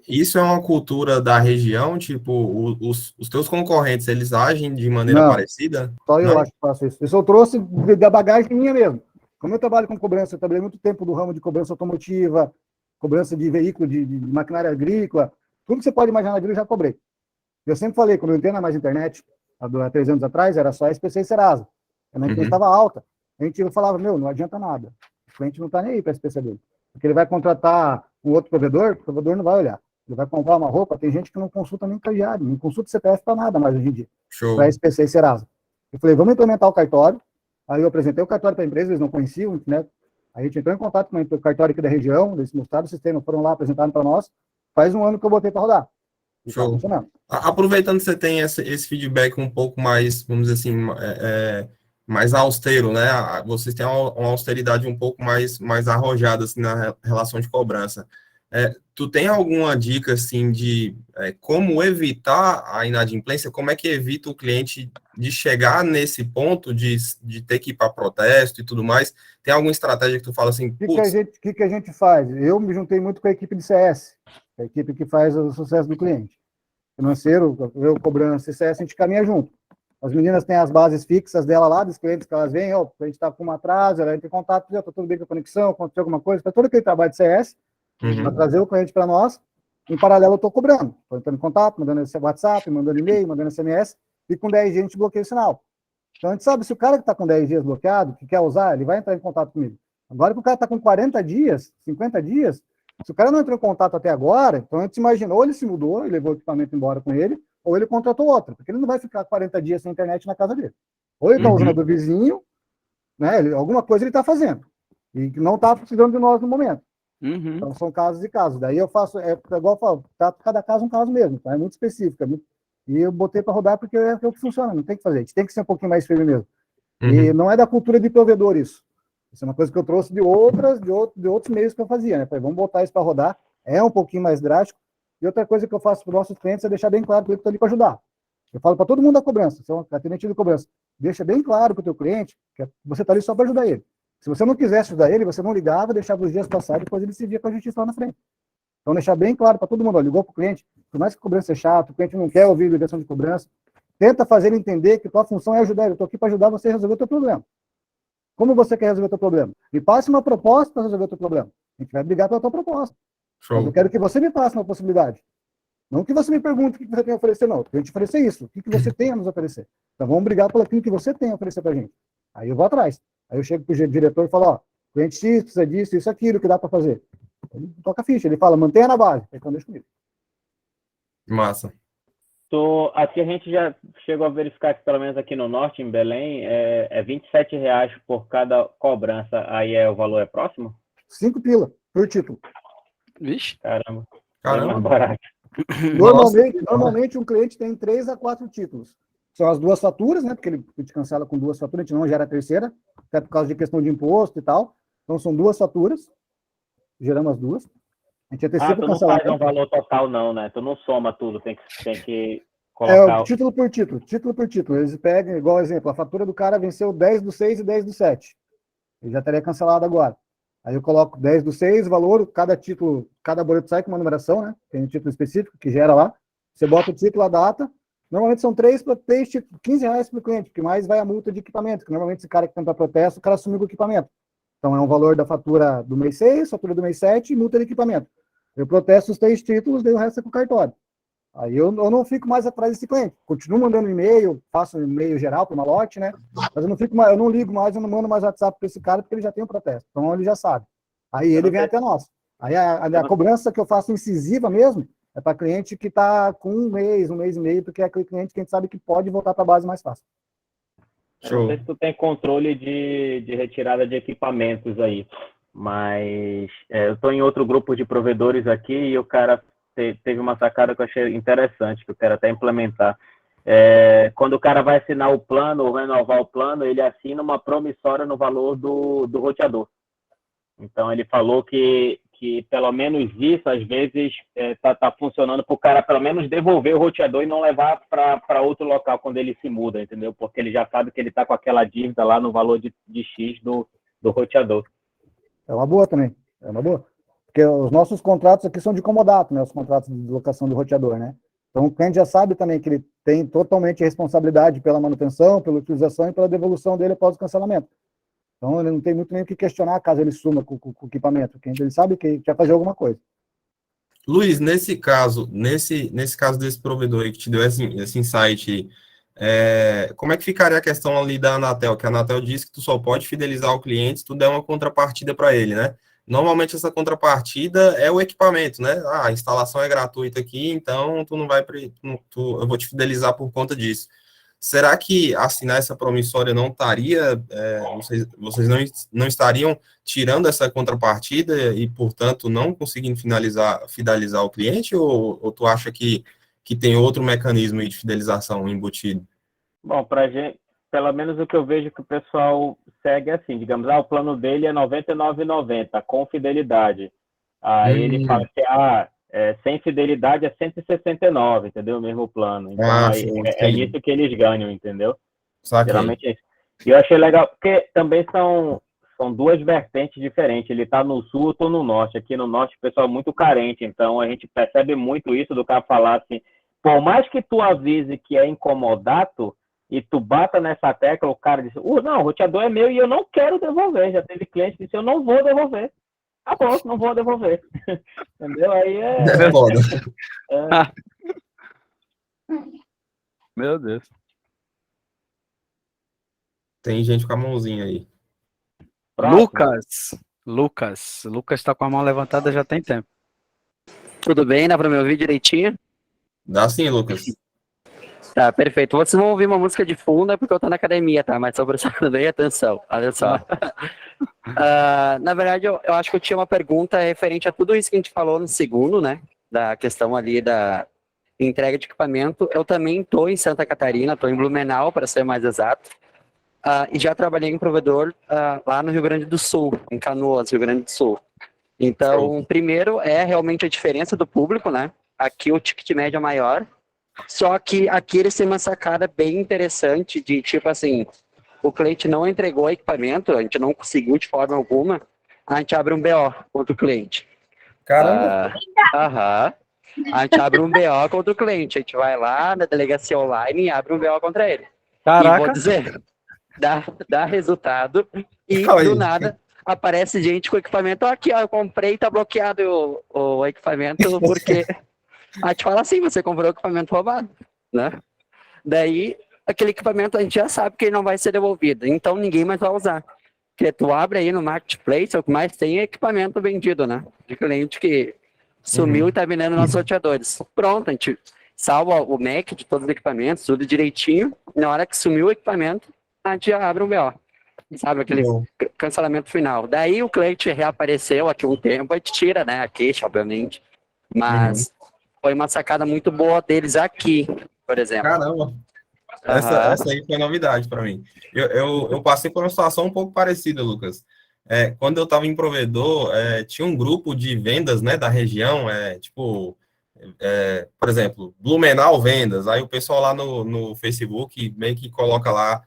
isso é uma cultura da região? Tipo, os teus concorrentes, eles agem de maneira parecida? Só eu acho que faço isso. Isso eu trouxe da bagagem minha mesmo. Como eu trabalho com cobrança, eu trabalhei muito tempo no ramo de cobrança automotiva, cobrança de veículo, de maquinária agrícola, tudo que você pode imaginar na vida eu já cobrei. Eu sempre falei, quando eu entrei na Mais Internet, há 3 anos atrás, era só SPC e Serasa. A minha empresa estava alta. A gente falava, não adianta nada. O cliente não está nem aí para a SPC dele. Porque ele vai contratar um outro provedor, o provedor não vai olhar. Ele vai comprar uma roupa, tem gente que não consulta nem crediário, não consulta CPF para nada mais hoje em dia. Para SPC e Serasa. Eu falei, vamos implementar o cartório. Aí eu apresentei o cartório para a empresa, eles não conheciam, né? A gente entrou em contato com o cartório aqui da região, eles mostraram o sistema, foram lá, apresentaram para nós. Faz um ano que eu botei para rodar. E tá Show. funcionando. Aproveitando que você tem esse feedback um pouco mais, vamos dizer assim, mais austero, né? Vocês têm uma austeridade um pouco mais arrojada assim, na relação de cobrança. Tu tem alguma dica assim de como evitar a inadimplência? Como é que evita o cliente de chegar nesse ponto de ter que ir para protesto e tudo mais? Tem alguma estratégia que tu fala assim, putz... O que a gente faz? Eu me juntei muito com a equipe de CS, a equipe que faz o sucesso do cliente. Financeiro, eu cobrança, CS, a gente caminha junto. As meninas têm as bases fixas dela lá, dos clientes que elas vêm, a gente está com uma atraso, ela entra em contato, já está tudo bem com a conexão, aconteceu alguma coisa, faz todo aquele trabalho de CS, para trazer o cliente para nós. Em paralelo, eu estou cobrando. Estou entrando em contato, mandando esse WhatsApp, mandando e-mail, mandando SMS, e com 10 dias a gente bloqueia o sinal. Então, a gente sabe, se o cara que está com 10 dias bloqueado, que quer usar, ele vai entrar em contato comigo. Agora que o cara está com 40 dias, 50 dias, se o cara não entrou em contato até agora, então a gente imaginou, ou ele se mudou e levou o equipamento embora com ele, ou ele contratou outro, porque ele não vai ficar 40 dias sem internet na casa dele. Ou ele está usando a do vizinho, né, alguma coisa ele está fazendo, e não está precisando de nós no momento. Então, são casos e casos. Daí eu faço, igual eu falo, tá, cada caso um caso mesmo, tá? É muito específico. E eu botei para rodar porque é o que funciona, não tem que fazer. A gente tem que ser um pouquinho mais firme mesmo. E não é da cultura de provedor isso. Isso é uma coisa que eu trouxe de outros meios que eu fazia, né? Falei, vamos botar isso para rodar. É um pouquinho mais drástico. E outra coisa que eu faço para os nossos clientes é deixar bem claro que eu estou ali para ajudar. Eu falo para todo mundo da cobrança, são atendente de cobrança. Deixa bem claro para o teu cliente que você está ali só para ajudar ele. Se você não quisesse ajudar ele, você não ligava, deixava os dias passar, depois ele se via com a justiça lá na frente. Então, deixar bem claro para todo mundo, ó, ligou para o cliente, por mais que a cobrança é chata, o cliente não quer ouvir ligação de cobrança, tenta fazer ele entender que tua função é ajudar ele. Eu estou aqui para ajudar você a resolver o teu problema. Como você quer resolver o teu problema? Me passe uma proposta para resolver o teu problema. A gente vai brigar pela tua proposta. Mas eu quero que você me passe uma possibilidade. Não que você me pergunte o que você tem a oferecer, não. Eu tenho que te oferecer isso. O que você tem a nos oferecer? Então, vamos brigar por aquilo que você tem a oferecer para a gente. Aí eu vou atrás. Aí eu chego para o diretor e falo, ó, cliente X precisa disso, isso, aquilo, que dá para fazer. Ele toca a ficha, ele fala, mantenha na base. Então deixa comigo. Massa. Aqui a gente já chegou a verificar que, pelo menos aqui no norte, em Belém, é R$27 por cada cobrança. Aí o valor é próximo? 5 pila por título. Vixe. Caramba. Caramba. É mais barato. Normalmente um cliente tem 3 a 4 títulos. São as 2 faturas, né? Porque ele te cancela com 2 faturas, a gente não gera a terceira, até por causa de questão de imposto e tal. Então são 2 faturas, geramos as 2. A gente antecipa tu não faz um valor total, não, né? Tu não soma tudo, tem que colocar... Título por título. Eles pegam, igual exemplo, a fatura do cara venceu 10/6 e 10/7. Ele já estaria cancelado agora. Aí eu coloco 10/6, valor, cada título, cada boleto sai com uma numeração, né? Tem um título específico que gera lá. Você bota o título, a data. Normalmente são 3 títulos, R$15 para o cliente, porque mais vai a multa de equipamento, que normalmente esse cara que tenta protesto, o cara assume o equipamento. Então é um valor da fatura do mês 6, fatura do mês 7 e multa de equipamento. Eu protesto os 3 títulos, daí o resto é com o cartório. Aí eu não fico mais atrás desse cliente. Continuo mandando e-mail, faço um e-mail geral para uma lote, né? Mas eu não ligo mais, eu não mando mais WhatsApp para esse cara, porque ele já tem um protesto. Então ele já sabe. Aí ele vem até nós. Aí a cobrança que eu faço incisiva mesmo é para cliente que está com um mês e meio, porque é aquele cliente que a gente sabe que pode voltar para a base mais fácil. Eu não sei se tu tem controle de retirada de equipamentos aí, mas eu estou em outro grupo de provedores aqui e o cara teve uma sacada que eu achei interessante, que eu quero até implementar. Quando o cara vai assinar o plano ou renovar o plano, ele assina uma promissória no valor do roteador. Então, ele falou que pelo menos isso, às vezes, tá funcionando para o cara, pelo menos, devolver o roteador e não levar para outro local quando ele se muda, entendeu? Porque ele já sabe que ele está com aquela dívida lá no valor de X do roteador. É uma boa também, é uma boa. Porque os nossos contratos aqui são de comodato, né? Os contratos de locação do roteador, né? Então, o cliente já sabe também que ele tem totalmente responsabilidade pela manutenção, pela utilização e pela devolução dele após o cancelamento. Então, ele não tem muito nem o que questionar caso ele suma com o equipamento. Ele sabe que quer fazer alguma coisa. Luiz, nesse caso desse provedor aí que te deu esse insight, como é que ficaria a questão ali da Anatel? Que a Anatel disse que tu só pode fidelizar o cliente se tu der uma contrapartida para ele, né? Normalmente essa contrapartida é o equipamento, né? A instalação é gratuita aqui, então tu não vai, eu vou te fidelizar por conta disso. será que assinar essa promissória não estaria, vocês não estariam tirando essa contrapartida e, portanto, não conseguindo fidelizar o cliente, ou tu acha que tem outro mecanismo de fidelização embutido? Bom, pra gente, pelo menos o que eu vejo que o pessoal segue assim, digamos, o plano dele é R$ 99,90 com fidelidade. Aí ele fala que sem fidelidade é 169, entendeu? O mesmo plano. Então é nisso que eles ganham, entendeu? Saquei. Geralmente é isso. E eu achei legal, porque também são duas vertentes diferentes. Ele está no sul, eu estou no norte. Aqui no norte o pessoal é muito carente, então a gente percebe muito isso do cara falar assim, por mais que tu avise que é incomodado e tu bata nessa tecla, o cara diz, não, o roteador é meu e eu não quero devolver. Já teve cliente que disse, eu não vou devolver. Ah, bom, não vou devolver. Entendeu? Aí É foda. Meu Deus. Tem gente com a mãozinha aí. Lucas está com a mão levantada já tem tempo. Tudo bem? Dá para me ouvir direitinho? Dá sim, Lucas. Tá, perfeito. Vocês vão ouvir uma música de fundo, é porque eu tô na academia, tá? Mas só prestando bem atenção. Olha só. Na verdade, eu acho que eu tinha uma pergunta referente a tudo isso que a gente falou no segundo, né? Da questão ali da entrega de equipamento. Eu também tô em Santa Catarina, tô em Blumenau, para ser mais exato. E já trabalhei em provedor lá no Rio Grande do Sul, em Canoas, Rio Grande do Sul. Então, primeiro é realmente a diferença do público, né? Aqui o ticket médio é maior, só que aqui eles têm uma sacada bem interessante de, tipo assim, o cliente não entregou equipamento, a gente não conseguiu de forma alguma, a gente abre um BO contra o cliente. Caramba! A gente abre um BO contra o cliente, a gente vai lá na delegacia online e abre um BO contra ele. Caraca! E vou dizer, dá resultado e do nada aparece gente com equipamento, aqui ó, eu comprei, tá bloqueado o equipamento porque a gente fala assim, você comprou equipamento roubado, né? Daí, aquele equipamento a gente já sabe que ele não vai ser devolvido, então ninguém mais vai usar. Porque tu abre aí no Marketplace, o que mais tem é equipamento vendido, né? De cliente que sumiu e tá vendendo nossos roteadores. Pronto, a gente salva o MAC de todos os equipamentos, tudo direitinho, na hora que sumiu o equipamento, a gente já abre um BO. Sabe, aquele cancelamento final. Daí o cliente reapareceu aqui um tempo, a gente tira, né, a queixa, obviamente. Mas foi uma sacada muito boa deles aqui, por exemplo. Caramba! Essa aí foi novidade para mim. Eu passei por uma situação um pouco parecida, Lucas. Quando eu estava em provedor, tinha um grupo de vendas, né, da região, por exemplo, Blumenau Vendas. Aí o pessoal lá no Facebook meio que coloca lá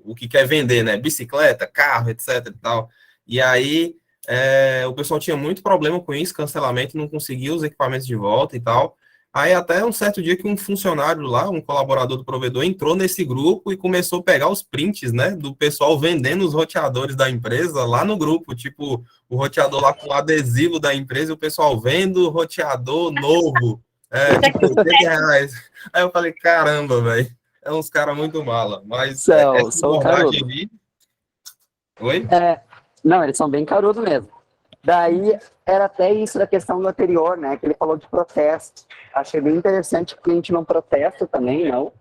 o que quer vender, né? Bicicleta, carro, etc. e tal. E aí o pessoal tinha muito problema com isso, cancelamento, não conseguia os equipamentos de volta e tal. Aí até um certo dia que um funcionário lá, um colaborador do provedor, entrou nesse grupo e começou a pegar os prints, né, do pessoal vendendo os roteadores da empresa lá no grupo, tipo, o roteador lá com o adesivo da empresa e o pessoal vendo roteador novo, tipo, R$80. Aí eu falei, caramba, velho, é uns caras muito mala, mas são carudo. Oi? Não, eles são bem carudo mesmo. Daí, era até isso da questão do anterior, né, que ele falou de protesto. Achei bem interessante que a gente não protesta também, não.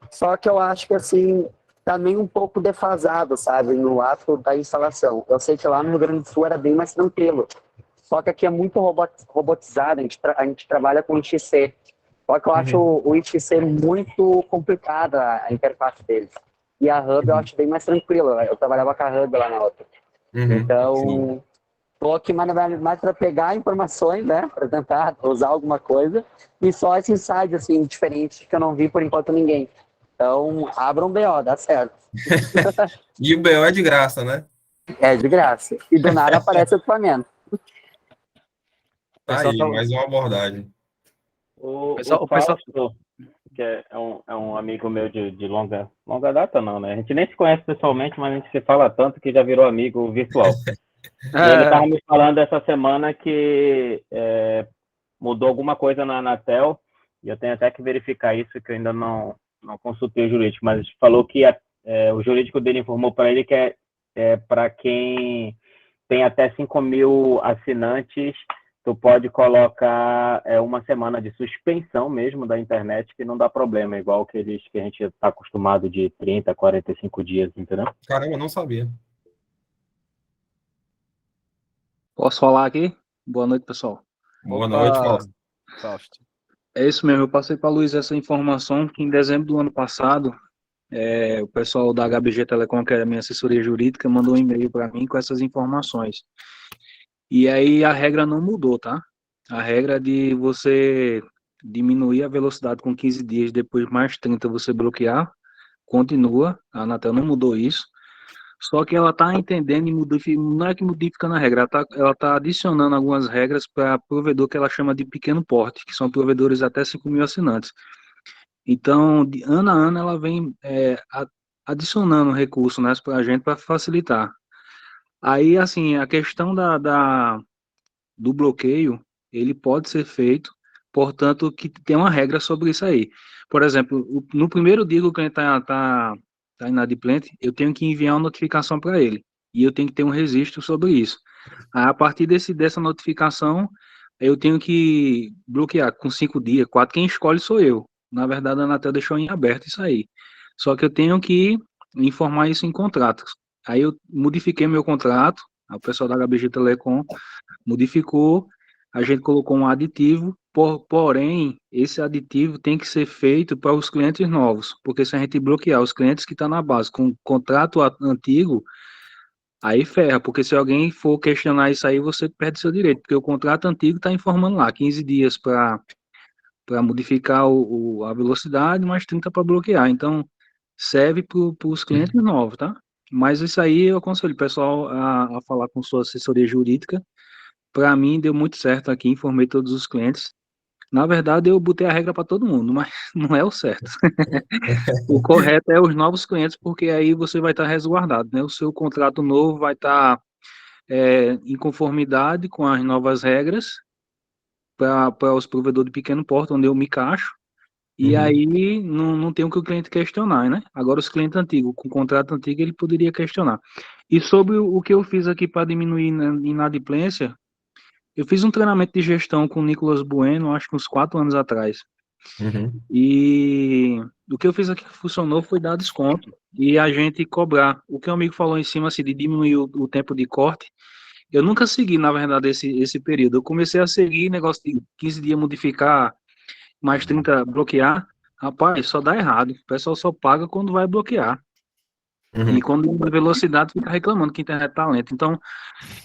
Só que eu acho que, assim, tá meio um pouco defasado, sabe, no ato da instalação. Eu sei que lá no Rio Grande do Sul era bem mais tranquilo. Só que aqui é muito robotizado, a gente trabalha com IXC. Só que eu acho o IXC muito complicado, a interface deles. E a Hub eu acho bem mais tranquila. Eu trabalhava com a Hub lá na outra. Então... Estou aqui mais para pegar informações, né, para tentar usar alguma coisa, e só esse insight, assim, diferente, que eu não vi por enquanto ninguém. Então, abra um BO, dá certo. E o BO é de graça, né? É de graça. E do nada aparece o equipamento. Tá aí, mais uma abordagem. O Fausto, que é um amigo meu de longa data, não, né? A gente nem se conhece pessoalmente, mas a gente se fala tanto que já virou amigo virtual. E ele estava me falando essa semana que mudou alguma coisa na Anatel, e eu tenho até que verificar isso, que eu ainda não consultei o jurídico, mas falou que o jurídico dele informou para ele que é para quem tem até 5.000 assinantes, tu pode colocar uma semana de suspensão mesmo da internet, que não dá problema, igual que a gente está acostumado de 30, 45 dias, entendeu? Caramba, eu não sabia. Posso falar aqui? Boa noite, pessoal. Boa Opa, noite, Fausto. Fausto. É isso mesmo, eu passei para a Luiz essa informação que em dezembro do ano passado, o pessoal da HBG Telecom, que é a minha assessoria jurídica, mandou um e-mail para mim com essas informações. E aí a regra não mudou, tá? A regra de você diminuir a velocidade com 15 dias, depois mais 30 você bloquear, continua, a Anatel não mudou isso. Só que ela está entendendo e não é que modificando a regra, ela tá adicionando algumas regras para provedor que ela chama de pequeno porte, que são provedores até 5.000 assinantes. Então, de ano a ano, ela vem adicionando recursos, né, para a gente para facilitar. Aí, assim, a questão do bloqueio, ele pode ser feito, portanto, que tem uma regra sobre isso aí. Por exemplo, no primeiro dia que o cliente tá inadimplente, eu tenho que enviar uma notificação para ele, e eu tenho que ter um registro sobre isso. Aí, a partir dessa notificação, eu tenho que bloquear com 5 dias, 4, quem escolhe sou eu. Na verdade, a Anatel deixou em aberto isso aí. Só que eu tenho que informar isso em contratos. Aí eu modifiquei meu contrato, o pessoal da HBG Telecom modificou, a gente colocou um aditivo, porém, esse aditivo tem que ser feito para os clientes novos, porque se a gente bloquear os clientes que estão na base com contrato antigo, aí ferra, porque se alguém for questionar isso aí, você perde seu direito, porque o contrato antigo está informando lá, 15 dias para modificar a velocidade, mais 30 para bloquear, então serve para os clientes novos, tá? Mas isso aí eu aconselho o pessoal a falar com sua assessoria jurídica. Para mim, deu muito certo aqui, informei todos os clientes. Na verdade, eu botei a regra para todo mundo, mas não é o certo. O correto é os novos clientes, porque aí você vai estar resguardado, né? O seu contrato novo vai estar em conformidade com as novas regras para os provedores de pequeno porte, onde eu me encaixo, e aí não tem o que o cliente questionar, né? Agora, os clientes antigos, com contrato antigo, ele poderia questionar. E sobre o que eu fiz aqui para diminuir a inadimplência, eu fiz um treinamento de gestão com o Nicolas Bueno, acho que uns 4 anos atrás. E o que eu fiz aqui que funcionou foi dar desconto e a gente cobrar. O que o amigo falou em cima, assim, de diminuir o tempo de corte, eu nunca segui, na verdade, esse período. Eu comecei a seguir negócio de 15 dias modificar, mais 30 bloquear. Rapaz, só dá errado. O pessoal só paga quando vai bloquear. E quando a velocidade fica reclamando que a internet tá lenta. Então,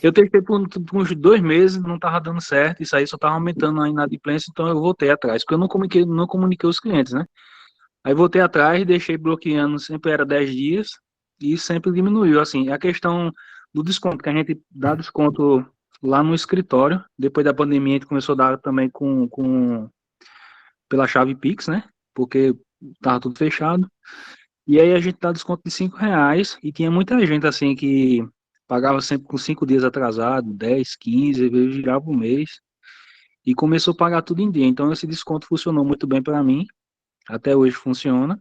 eu testei por uns 2 meses, não estava dando certo, isso aí só estava aumentando a inadimplência, então eu voltei atrás, porque eu não comuniquei os clientes, né? Aí voltei atrás, deixei bloqueando, sempre era 10 dias, e sempre diminuiu, assim, a questão do desconto, que a gente dá desconto lá no escritório, depois da pandemia a gente começou a dar também pela chave Pix, né? Porque tava tudo fechado, e aí a gente dá desconto de R$ 5, e tinha muita gente, assim, que pagava sempre com 5 dias atrasado, 10, 15, às vezes girava um mês, e começou a pagar tudo em dia. Então esse desconto funcionou muito bem para mim, até hoje funciona.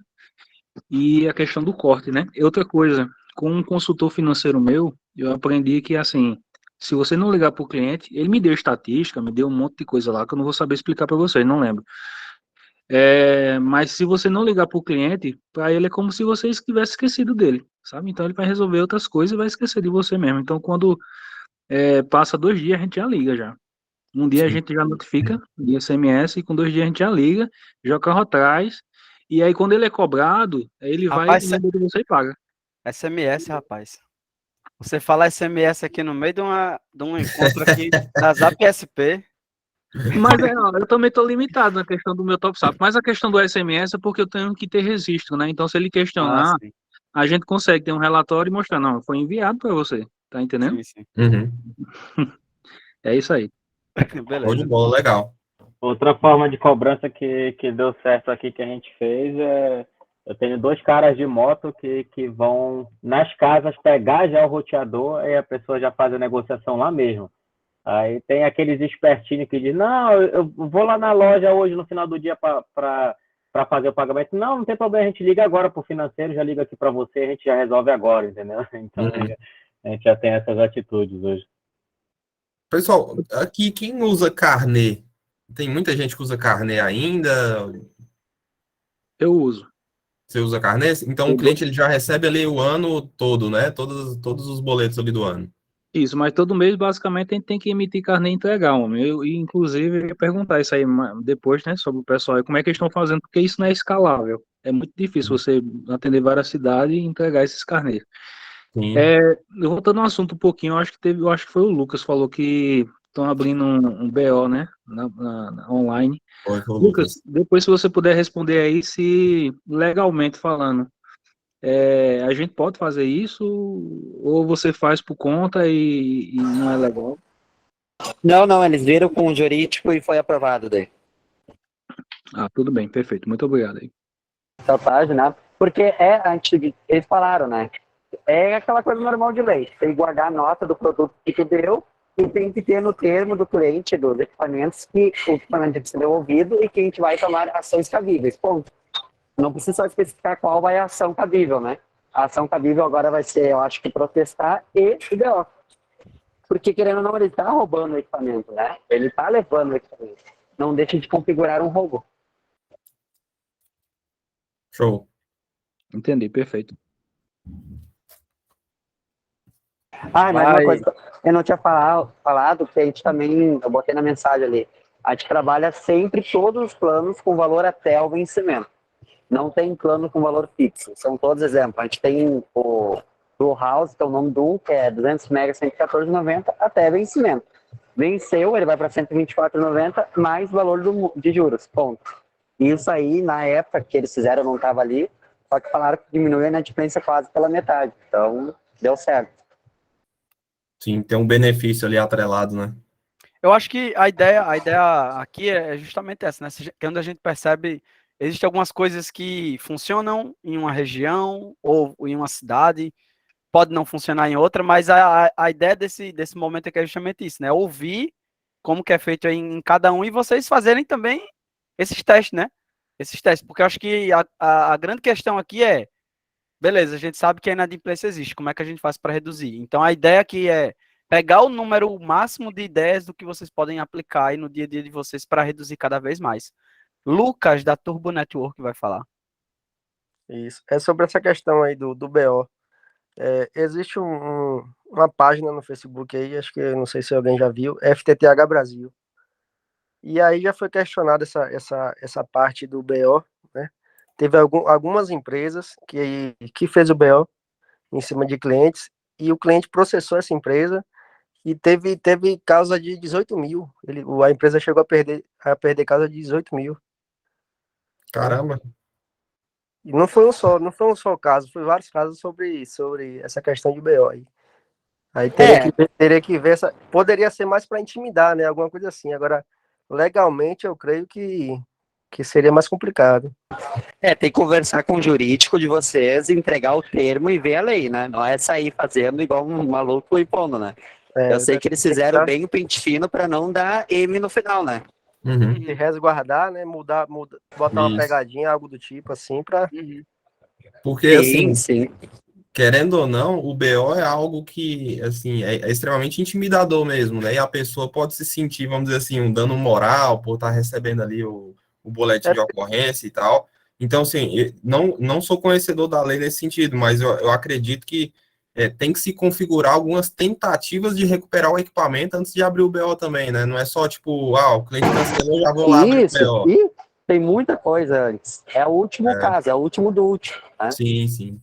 E a questão do corte, né? E outra coisa, com um consultor financeiro meu, eu aprendi que, assim, se você não ligar para o cliente, ele me deu estatística, me deu um monte de coisa lá que eu não vou saber explicar para vocês, não lembro. Mas se você não ligar para o cliente, para ele é como se você tivesse esquecido dele, sabe? Então ele vai resolver outras coisas e vai esquecer de você mesmo. Então quando passa 2 dias, a gente já liga já. Um dia a gente já notifica de SMS, e com 2 dias a gente já liga, joga o carro atrás, e aí quando ele é cobrado, ele vai, Rapaz, lembra de você e paga. SMS, rapaz. Você fala SMS aqui no meio de um encontro aqui da Zap SP. Mas eu também estou limitado na questão do meu top SAP, mas a questão do SMS é porque eu tenho que ter registro, né? Então se ele questionar, Sim. a gente consegue ter um relatório e mostrar, não, foi enviado para você, tá entendendo? Sim. É isso aí. Beleza. Show de bola, legal. Outra forma de cobrança que deu certo aqui que a gente fez eu tenho 2 caras de moto que vão nas casas pegar já o roteador e a pessoa já faz a negociação lá mesmo. Aí tem aqueles espertinhos que dizem, não, eu vou lá na loja hoje no final do dia para fazer o pagamento. Não tem problema, a gente liga agora para o financeiro, já liga aqui para você, a gente já resolve agora, entendeu? Então a gente já tem essas atitudes hoje. Pessoal, aqui quem usa carnê? Tem muita gente que usa carnê ainda? Eu uso. Você usa carnê? Então o cliente ele já recebe ali o ano todo, né? Todos os boletos ali do ano. Isso, mas todo mês, basicamente, a gente tem que emitir carnê e entregar, homem. Inclusive, eu ia perguntar isso aí depois, né, sobre o pessoal, como é que eles estão fazendo, porque isso não é escalável. É muito difícil você atender várias cidades e entregar esses carnês. Sim. Voltando ao assunto um pouquinho, eu acho que foi o Lucas que falou que estão abrindo um BO, né, online. Foi o Lucas, depois se você puder responder aí, se legalmente falando, a gente pode fazer isso ou você faz por conta e não é legal? Não, eles viram com o jurídico e foi aprovado daí. Ah, tudo bem, perfeito. Muito obrigado aí. Essa página, porque eles falaram, né? É aquela coisa normal de lei. Tem que guardar a nota do produto que tu deu e tem que ter no termo do cliente, dos equipamentos, que o equipamento tem que ser devolvido e que a gente vai tomar ações cabíveis. Ponto. Não precisa só especificar qual vai a ação cabível, né? A ação cabível agora vai ser, eu acho que protestar e IDO. Porque, querendo ou não, ele está roubando o equipamento, né? Ele está levando o equipamento. Não deixa de configurar um roubo. Show. Entendi, perfeito. Ah, mais uma coisa, eu não tinha falado que a gente também, eu botei na mensagem ali, a gente trabalha sempre todos os planos com valor até o vencimento. Não tem plano com valor fixo, são todos exemplos. A gente tem o Blue House, que é o nome do que é 200 MB, 114,90 até vencimento. Venceu, ele vai para 124,90 mais valor de juros, ponto. Isso aí, na época que eles fizeram, eu não estava ali, só que falaram que diminuiu a inadimplência quase pela metade. Então, deu certo. Sim, tem um benefício ali atrelado, né? Eu acho que a ideia aqui é justamente essa, né? Quando a gente percebe, existem algumas coisas que funcionam em uma região ou em uma cidade, pode não funcionar em outra, mas a ideia desse momento é que é justamente isso, né? Ouvir como que é feito em cada um e vocês fazerem também esses testes, né? Esses testes, porque eu acho que a grande questão aqui é, beleza, a gente sabe que a inadimplência existe, como é que a gente faz para reduzir? Então a ideia aqui é pegar o número máximo de ideias do que vocês podem aplicar aí no dia a dia de vocês para reduzir cada vez mais. Lucas, da Turbo Network, vai falar. Isso. É sobre essa questão aí do BO. Existe uma página no Facebook aí, acho que não sei se alguém já viu, FTTH Brasil. E aí já foi questionada essa parte do BO, né? Teve algumas empresas que fez o BO em cima de clientes e o cliente processou essa empresa e teve causa de 18 mil. A empresa chegou a perder causa de 18 mil. Caramba. E não foi um só caso, foi vários casos sobre essa questão de BO aí. Aí teria que ver poderia ser mais para intimidar, né? Alguma coisa assim. Agora, legalmente, eu creio que seria mais complicado. Tem que conversar com o jurídico de vocês, entregar o termo e ver a lei, né? Não é sair fazendo igual um maluco e pondo, né? Eu sei que eles fizeram bem o pente fino para não dar M no final, né? Uhum. Se resguardar, né? Botar uma pegadinha, algo do tipo, assim, para. Porque, sim, assim, sim. querendo ou não, o BO é algo que, assim, é extremamente intimidador mesmo, né? E a pessoa pode se sentir, vamos dizer assim, um dano moral por estar recebendo ali o boletim de ocorrência e tal. Então, assim, não sou conhecedor da lei nesse sentido, mas eu acredito que tem que se configurar algumas tentativas de recuperar o equipamento antes de abrir o BO também, né? Não é só, tipo, o cliente cancelou, já vou lá abrir o BO. Isso, tem muita coisa antes. É o último caso, é o último do último, né? Sim, sim.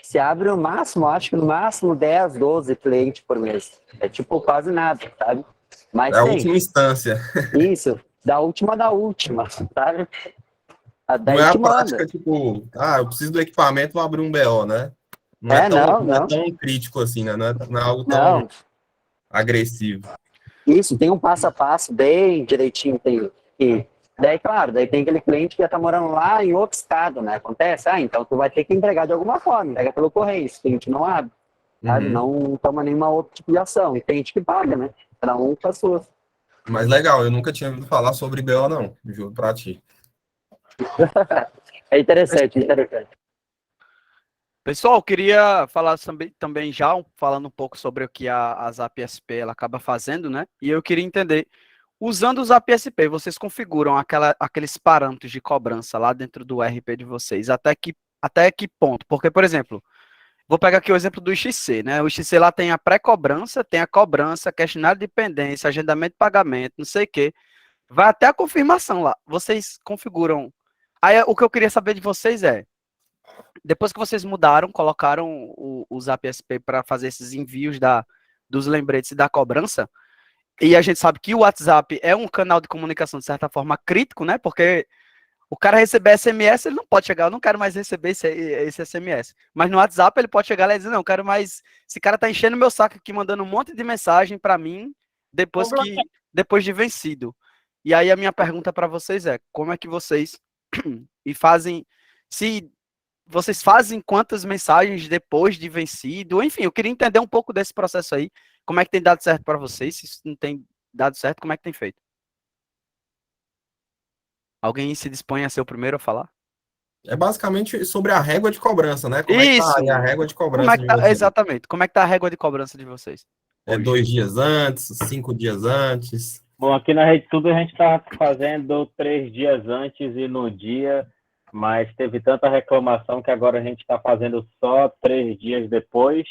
Se abre no máximo, acho que no máximo 10, 12 clientes por mês. É tipo quase nada, sabe? Mas é a última instância. Isso, da última, sabe? Não é a prática, tipo, eu preciso do equipamento, vou abrir um BO, né? Não é tão crítico assim, né? Não é algo tão agressivo. Isso, tem um passo a passo bem direitinho. Daí, claro, tem aquele cliente que já tá morando lá em outro estado, né? Acontece, então tu vai ter que entregar de alguma forma, entrega pelo correio, se o cliente não abre, sabe? Não toma nenhuma outra tipo de ação. E tem gente que paga, né? Cada um com a sua. Mas legal, eu nunca tinha ouvido falar sobre BO, não, juro pra ti. É interessante. Pessoal, eu queria falar também já, falando um pouco sobre o que a Zap SP ela acaba fazendo, né? E eu queria entender, usando o Zap SP, vocês configuram aqueles parâmetros de cobrança lá dentro do RP de vocês, até que ponto? Porque, por exemplo, vou pegar aqui o exemplo do XC, né? O XC lá tem a pré-cobrança, tem a cobrança, questionário de pendência, agendamento de pagamento, não sei o quê. Vai até a confirmação lá. Vocês configuram. Aí o que eu queria saber de vocês é, depois que vocês mudaram, colocaram o Zap SP para fazer esses envios dos lembretes e da cobrança, e a gente sabe que o WhatsApp é um canal de comunicação, de certa forma, crítico, né? Porque o cara receber SMS, ele não pode chegar, eu não quero mais receber esse SMS. Mas no WhatsApp ele pode chegar lá e dizer, não, eu quero mais. Esse cara tá enchendo meu saco aqui, mandando um monte de mensagem para mim depois de vencido. E aí a minha pergunta para vocês é, como é que vocês se vocês fazem quantas mensagens depois de vencido? Enfim, eu queria entender um pouco desse processo aí. Como é que tem dado certo para vocês? Se isso não tem dado certo, como é que tem feito? Alguém se dispõe a ser o primeiro a falar? É basicamente sobre a régua de cobrança, né? Como é que tá Isso! aí a régua de Como é cobrança que de tá? vocês? Exatamente. Como é que tá a régua de cobrança de vocês? É Hoje? 2 dias antes, 5 dias antes? Bom, aqui na Rede Tudo a gente está fazendo 3 dias antes e no dia, mas teve tanta reclamação que agora a gente está fazendo só 3 dias depois,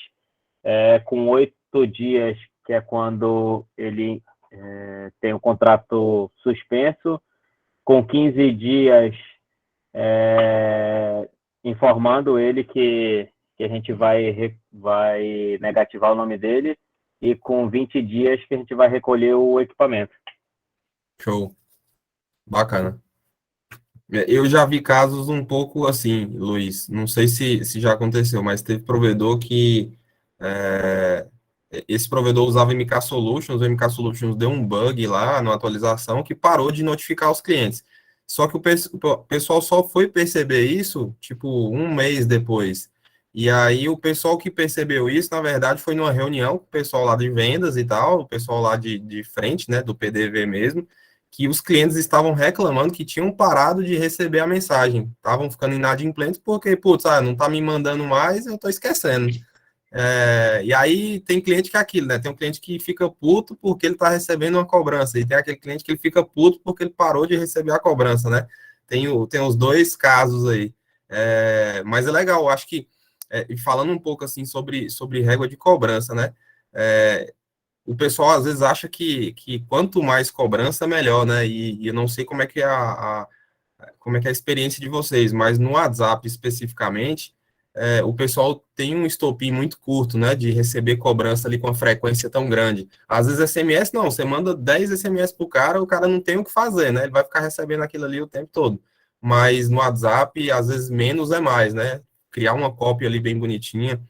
com 8 dias, que é quando ele tem o contrato suspenso, com 15 dias informando ele que a gente vai negativar o nome dele, e com 20 dias que a gente vai recolher o equipamento. Show. Bacana. Eu já vi casos um pouco assim, Luiz, não sei se já aconteceu, mas teve provedor que esse provedor usava MK Solutions, o MK Solutions deu um bug lá na atualização que parou de notificar os clientes. Só que o pessoal só foi perceber isso, tipo, um mês depois. E aí o pessoal que percebeu isso, na verdade, foi numa reunião com o pessoal lá de vendas e tal, o pessoal lá de frente, né, do PDV mesmo, que os clientes estavam reclamando que tinham parado de receber a mensagem. Estavam ficando inadimplentes porque, putz, não tá me mandando mais, eu tô esquecendo. E aí tem cliente que é aquilo, né? Tem um cliente que fica puto porque ele tá recebendo uma cobrança, e tem aquele cliente que ele fica puto porque ele parou de receber a cobrança, né? Tem os dois casos aí. Mas é legal, eu acho que, e falando um pouco assim sobre régua de cobrança, né? O pessoal às vezes acha que quanto mais cobrança, melhor, né? E eu não sei como é que é como é que é a experiência de vocês, mas no WhatsApp especificamente, o pessoal tem um estopim muito curto, né? De receber cobrança ali com uma frequência tão grande. Às vezes SMS, não, você manda 10 SMS pro cara, o cara não tem o que fazer, né? Ele vai ficar recebendo aquilo ali o tempo todo. Mas no WhatsApp, às vezes menos é mais, né? Criar uma cópia ali bem bonitinha.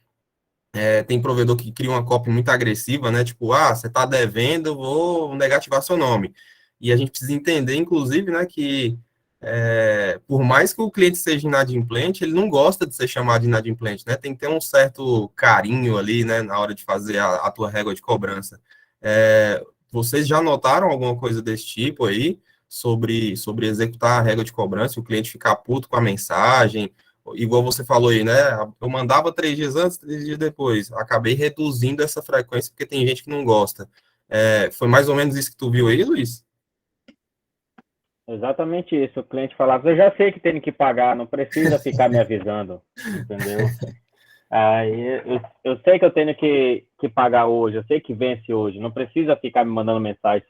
Tem provedor que cria uma copy muito agressiva, né? Tipo, você tá devendo, eu vou negativar seu nome. E a gente precisa entender, inclusive, né, que por mais que o cliente seja inadimplente, ele não gosta de ser chamado de inadimplente, né? Tem que ter um certo carinho ali, né, na hora de fazer a tua régua de cobrança. Vocês já notaram alguma coisa desse tipo aí, sobre executar a régua de cobrança, o cliente ficar puto com a mensagem, igual você falou aí, né? Eu mandava 3 dias antes, 3 dias depois. Acabei reduzindo essa frequência porque tem gente que não gosta. Foi mais ou menos isso que tu viu aí, Luiz? Exatamente isso. O cliente falava, eu já sei que tem que pagar, não precisa ficar me avisando, entendeu? Aí eu sei que eu tenho que pagar hoje, eu sei que vence hoje, não precisa ficar me mandando mensagem.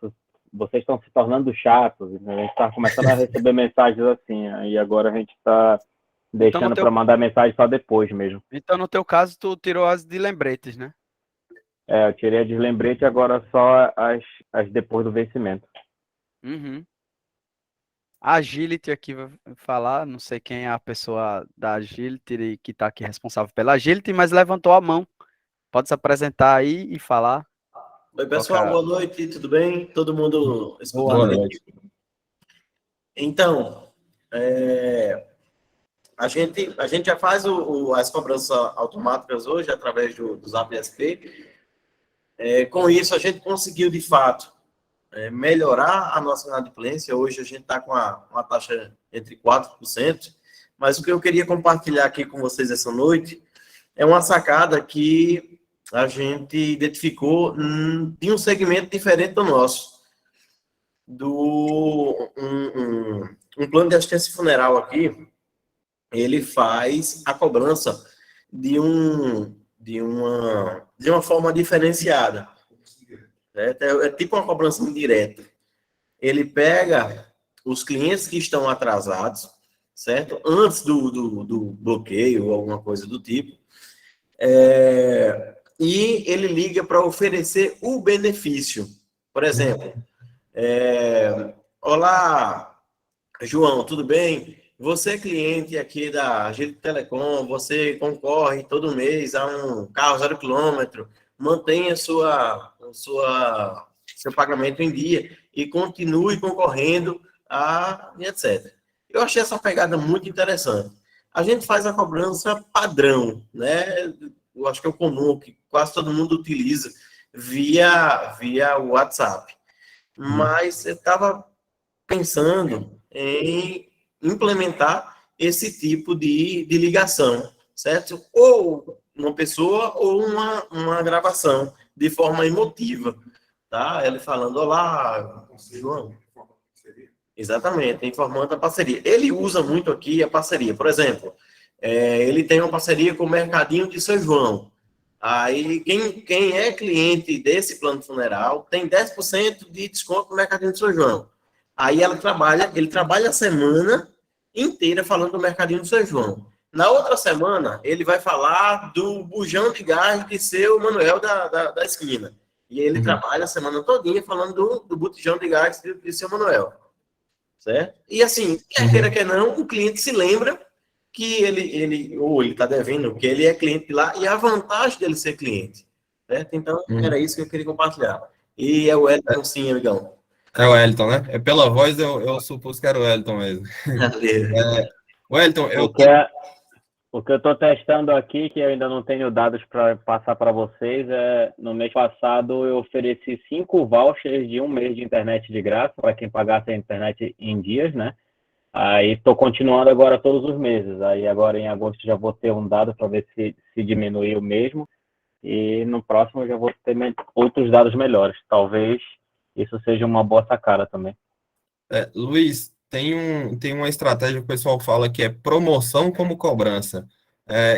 Vocês estão se tornando chatos, né? A gente está começando a receber mensagens assim, e agora a gente está deixando para mandar mensagem só depois mesmo. Então, no teu caso, tu tirou as de lembretes, né? Eu tirei a de lembrete, agora só as depois do vencimento. Uhum. A Agility aqui vai falar, não sei quem é a pessoa da Agility que está aqui responsável pela Agility, mas levantou a mão. Pode se apresentar aí e falar. Oi, pessoal, boa noite, tudo bem? Todo mundo escutando? Boa noite. Então, a gente já faz as cobranças automáticas hoje através do Zap SP. Com isso, a gente conseguiu, de fato, melhorar a nossa inadimplência. Hoje a gente está com uma taxa entre 4%, mas o que eu queria compartilhar aqui com vocês essa noite é uma sacada que a gente identificou de um segmento diferente do nosso. Um plano de assistência funeral aqui, ele faz a cobrança de uma forma diferenciada. É tipo uma cobrança indireta. Ele pega os clientes que estão atrasados, certo? Antes do bloqueio ou alguma coisa do tipo, e ele liga para oferecer o benefício. Por exemplo, olá, João, tudo bem? Você é cliente aqui da Agito Telecom, você concorre todo mês a um carro 0 km, mantenha seu pagamento em dia e continue concorrendo etc. Eu achei essa pegada muito interessante. A gente faz a cobrança padrão, né? Eu acho que é o comum, que quase todo mundo utiliza via WhatsApp. Mas eu estava pensando em implementar esse tipo de ligação, certo? Ou uma pessoa ou uma gravação de forma emotiva, tá? Ele falando, olá, João. Exatamente, informando a parceria. Ele usa muito aqui a parceria. Por exemplo, ele tem uma parceria com o Mercadinho de São João. Aí, quem é cliente desse plano funeral tem 10% de desconto no Mercadinho de São João. Aí ele trabalha a semana inteira falando do Mercadinho de São João. Na outra semana, ele vai falar do bujão de gás de seu Manuel da esquina. E ele trabalha a semana todinha falando do botijão de gás de seu Manuel. Certo? E assim, quer queira, quer não, o cliente se lembra que ele está devendo, que ele é cliente lá, e a vantagem dele ser cliente. Certo? Então, era isso que eu queria compartilhar. E é o Wellington, sim, amigão. É o Wellington, né? Pela voz, eu supus que era o Wellington mesmo. Wellington, o que eu estou testando aqui, que eu ainda não tenho dados para passar para vocês, no mês passado eu ofereci 5 vouchers de 1 mês de internet de graça para quem pagasse a internet em dias, né? Aí estou continuando agora todos os meses. Aí agora em agosto já vou ter um dado para ver se diminuiu mesmo. E no próximo eu já vou ter outros dados melhores. Talvez isso seja uma boa sacada também. Luiz, tem uma estratégia que o pessoal fala que é promoção como cobrança,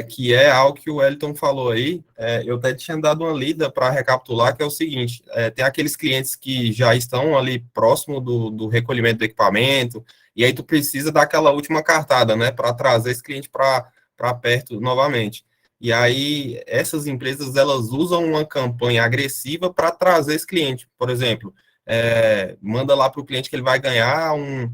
que é algo que o Wellington falou aí. Eu até tinha dado uma lida para recapitular, que é o seguinte: tem aqueles clientes que já estão ali próximo do recolhimento do equipamento, e aí tu precisa daquela última cartada, né, para trazer esse cliente para perto novamente. E aí essas empresas, elas usam uma campanha agressiva para trazer esse cliente. Por exemplo, manda lá para o cliente que ele vai ganhar um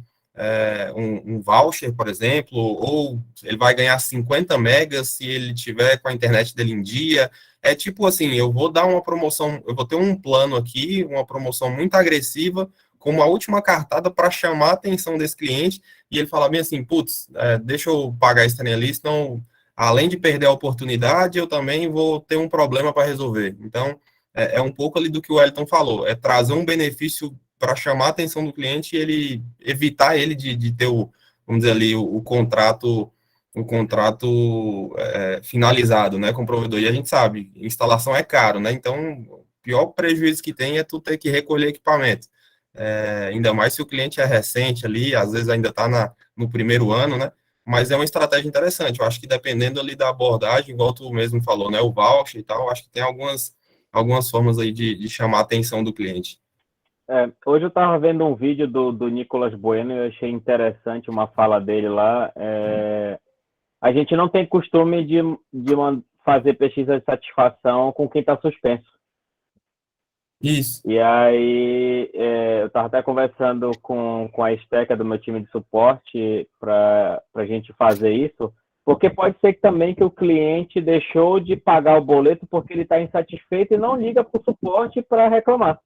voucher, por exemplo, ou ele vai ganhar 50 megas se ele tiver com a internet dele em dia. É tipo assim, eu vou dar uma promoção, eu vou ter um plano aqui, uma promoção muito agressiva, como a última cartada para chamar a atenção desse cliente, e ele fala bem assim, putz, deixa eu pagar esse trem ali, senão, além de perder a oportunidade, eu também vou ter um problema para resolver. Então, é um pouco ali do que o Wellington falou, é trazer um benefício para chamar a atenção do cliente e ele evitar ele de ter vamos dizer ali, o contrato finalizado, né, com o provedor. E a gente sabe, instalação é caro, né? Então, o pior prejuízo que tem é tu ter que recolher equipamento. Ainda mais se o cliente é recente ali, às vezes ainda está no primeiro ano, né? Mas é uma estratégia interessante. Eu acho que dependendo ali da abordagem, igual tu mesmo falou, né? O voucher e tal, acho que tem algumas formas aí de chamar a atenção do cliente. Hoje eu estava vendo um vídeo do Nicolas Bueno e eu achei interessante uma fala dele lá. A gente não tem costume de fazer pesquisa de satisfação com quem está suspenso. Isso. E aí, eu estava até conversando com a Esteca do meu time de suporte para a gente fazer isso, porque pode ser também que o cliente deixou de pagar o boleto porque ele está insatisfeito e não liga para o suporte para reclamar.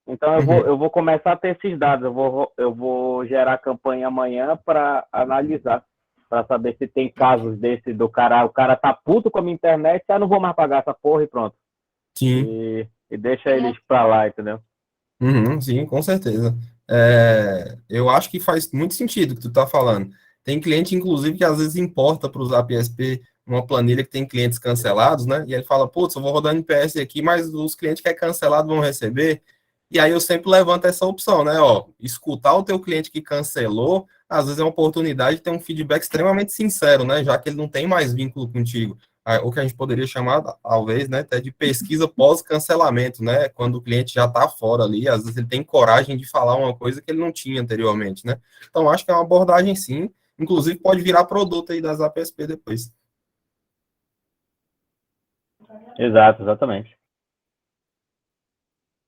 Então, eu vou começar a ter esses dados, eu vou gerar campanha amanhã para analisar, para saber se tem casos desse do cara, o cara tá puto com a minha internet, não vou mais pagar essa porra e pronto. Sim. E deixa eles para lá, entendeu? Sim, com certeza. Eu acho que faz muito sentido o que tu tá falando. Tem cliente, inclusive, que às vezes importa para o Zap SP uma planilha que tem clientes cancelados, né? E ele fala, putz, eu vou rodando NPS aqui, mas os clientes que é cancelado vão receber. E aí eu sempre levanto essa opção, né? Ó, escutar o teu cliente que cancelou, às vezes é uma oportunidade de ter um feedback extremamente sincero, né? Já que ele não tem mais vínculo contigo. O que a gente poderia chamar, talvez, né, até de pesquisa pós-cancelamento, né? Quando o cliente já está fora ali, às vezes ele tem coragem de falar uma coisa que ele não tinha anteriormente, né? Então, acho que é uma abordagem, sim. Inclusive, pode virar produto aí das APSP depois. Exato, exatamente.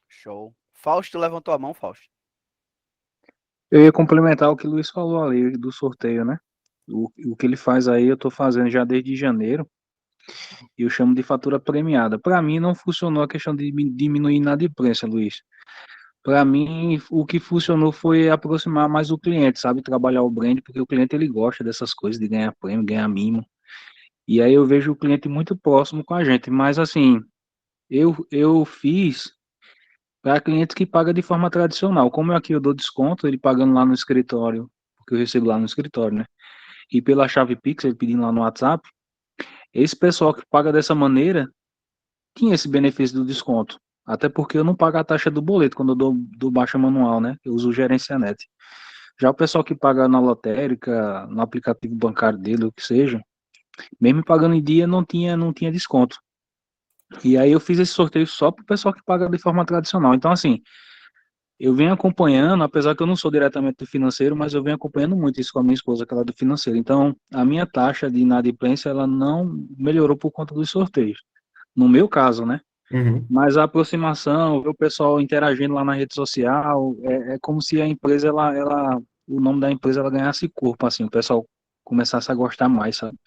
Show. Fausto levantou a mão, Fausto. Eu ia complementar o que o Luiz falou ali do sorteio, né? O que ele faz aí, eu estou fazendo já desde janeiro, e eu chamo de fatura premiada. Para mim, não funcionou a questão de diminuir inadimplência, Luiz. Para mim, o que funcionou foi aproximar mais o cliente, sabe? Trabalhar o brand, porque o cliente ele gosta dessas coisas, de ganhar prêmio, ganhar mimo. E aí eu vejo o cliente muito próximo com a gente. Mas assim, eu fiz para clientes que pagam de forma tradicional. Como aqui eu dou desconto, ele pagando lá no escritório, porque eu recebo lá no escritório, né? E pela chave Pix, ele pedindo lá no WhatsApp, esse pessoal que paga dessa maneira tinha esse benefício do desconto. Até porque eu não pago a taxa do boleto quando eu dou baixa manual, né? Eu uso o Gerencianet. Já o pessoal que paga na lotérica, no aplicativo bancário dele, o que seja, mesmo pagando em dia, não tinha desconto. E aí eu fiz esse sorteio só para o pessoal que paga de forma tradicional. Então, assim, eu venho acompanhando, apesar que eu não sou diretamente do financeiro, mas eu venho acompanhando muito isso com a minha esposa, que ela é do financeiro. Então, a minha taxa de inadimplência, ela não melhorou por conta dos sorteios. No meu caso, né? Uhum. Mas a aproximação, ver o pessoal interagindo lá na rede social, é como se a empresa, o nome da empresa, ela ganhasse corpo, assim, o pessoal começasse a gostar mais, sabe?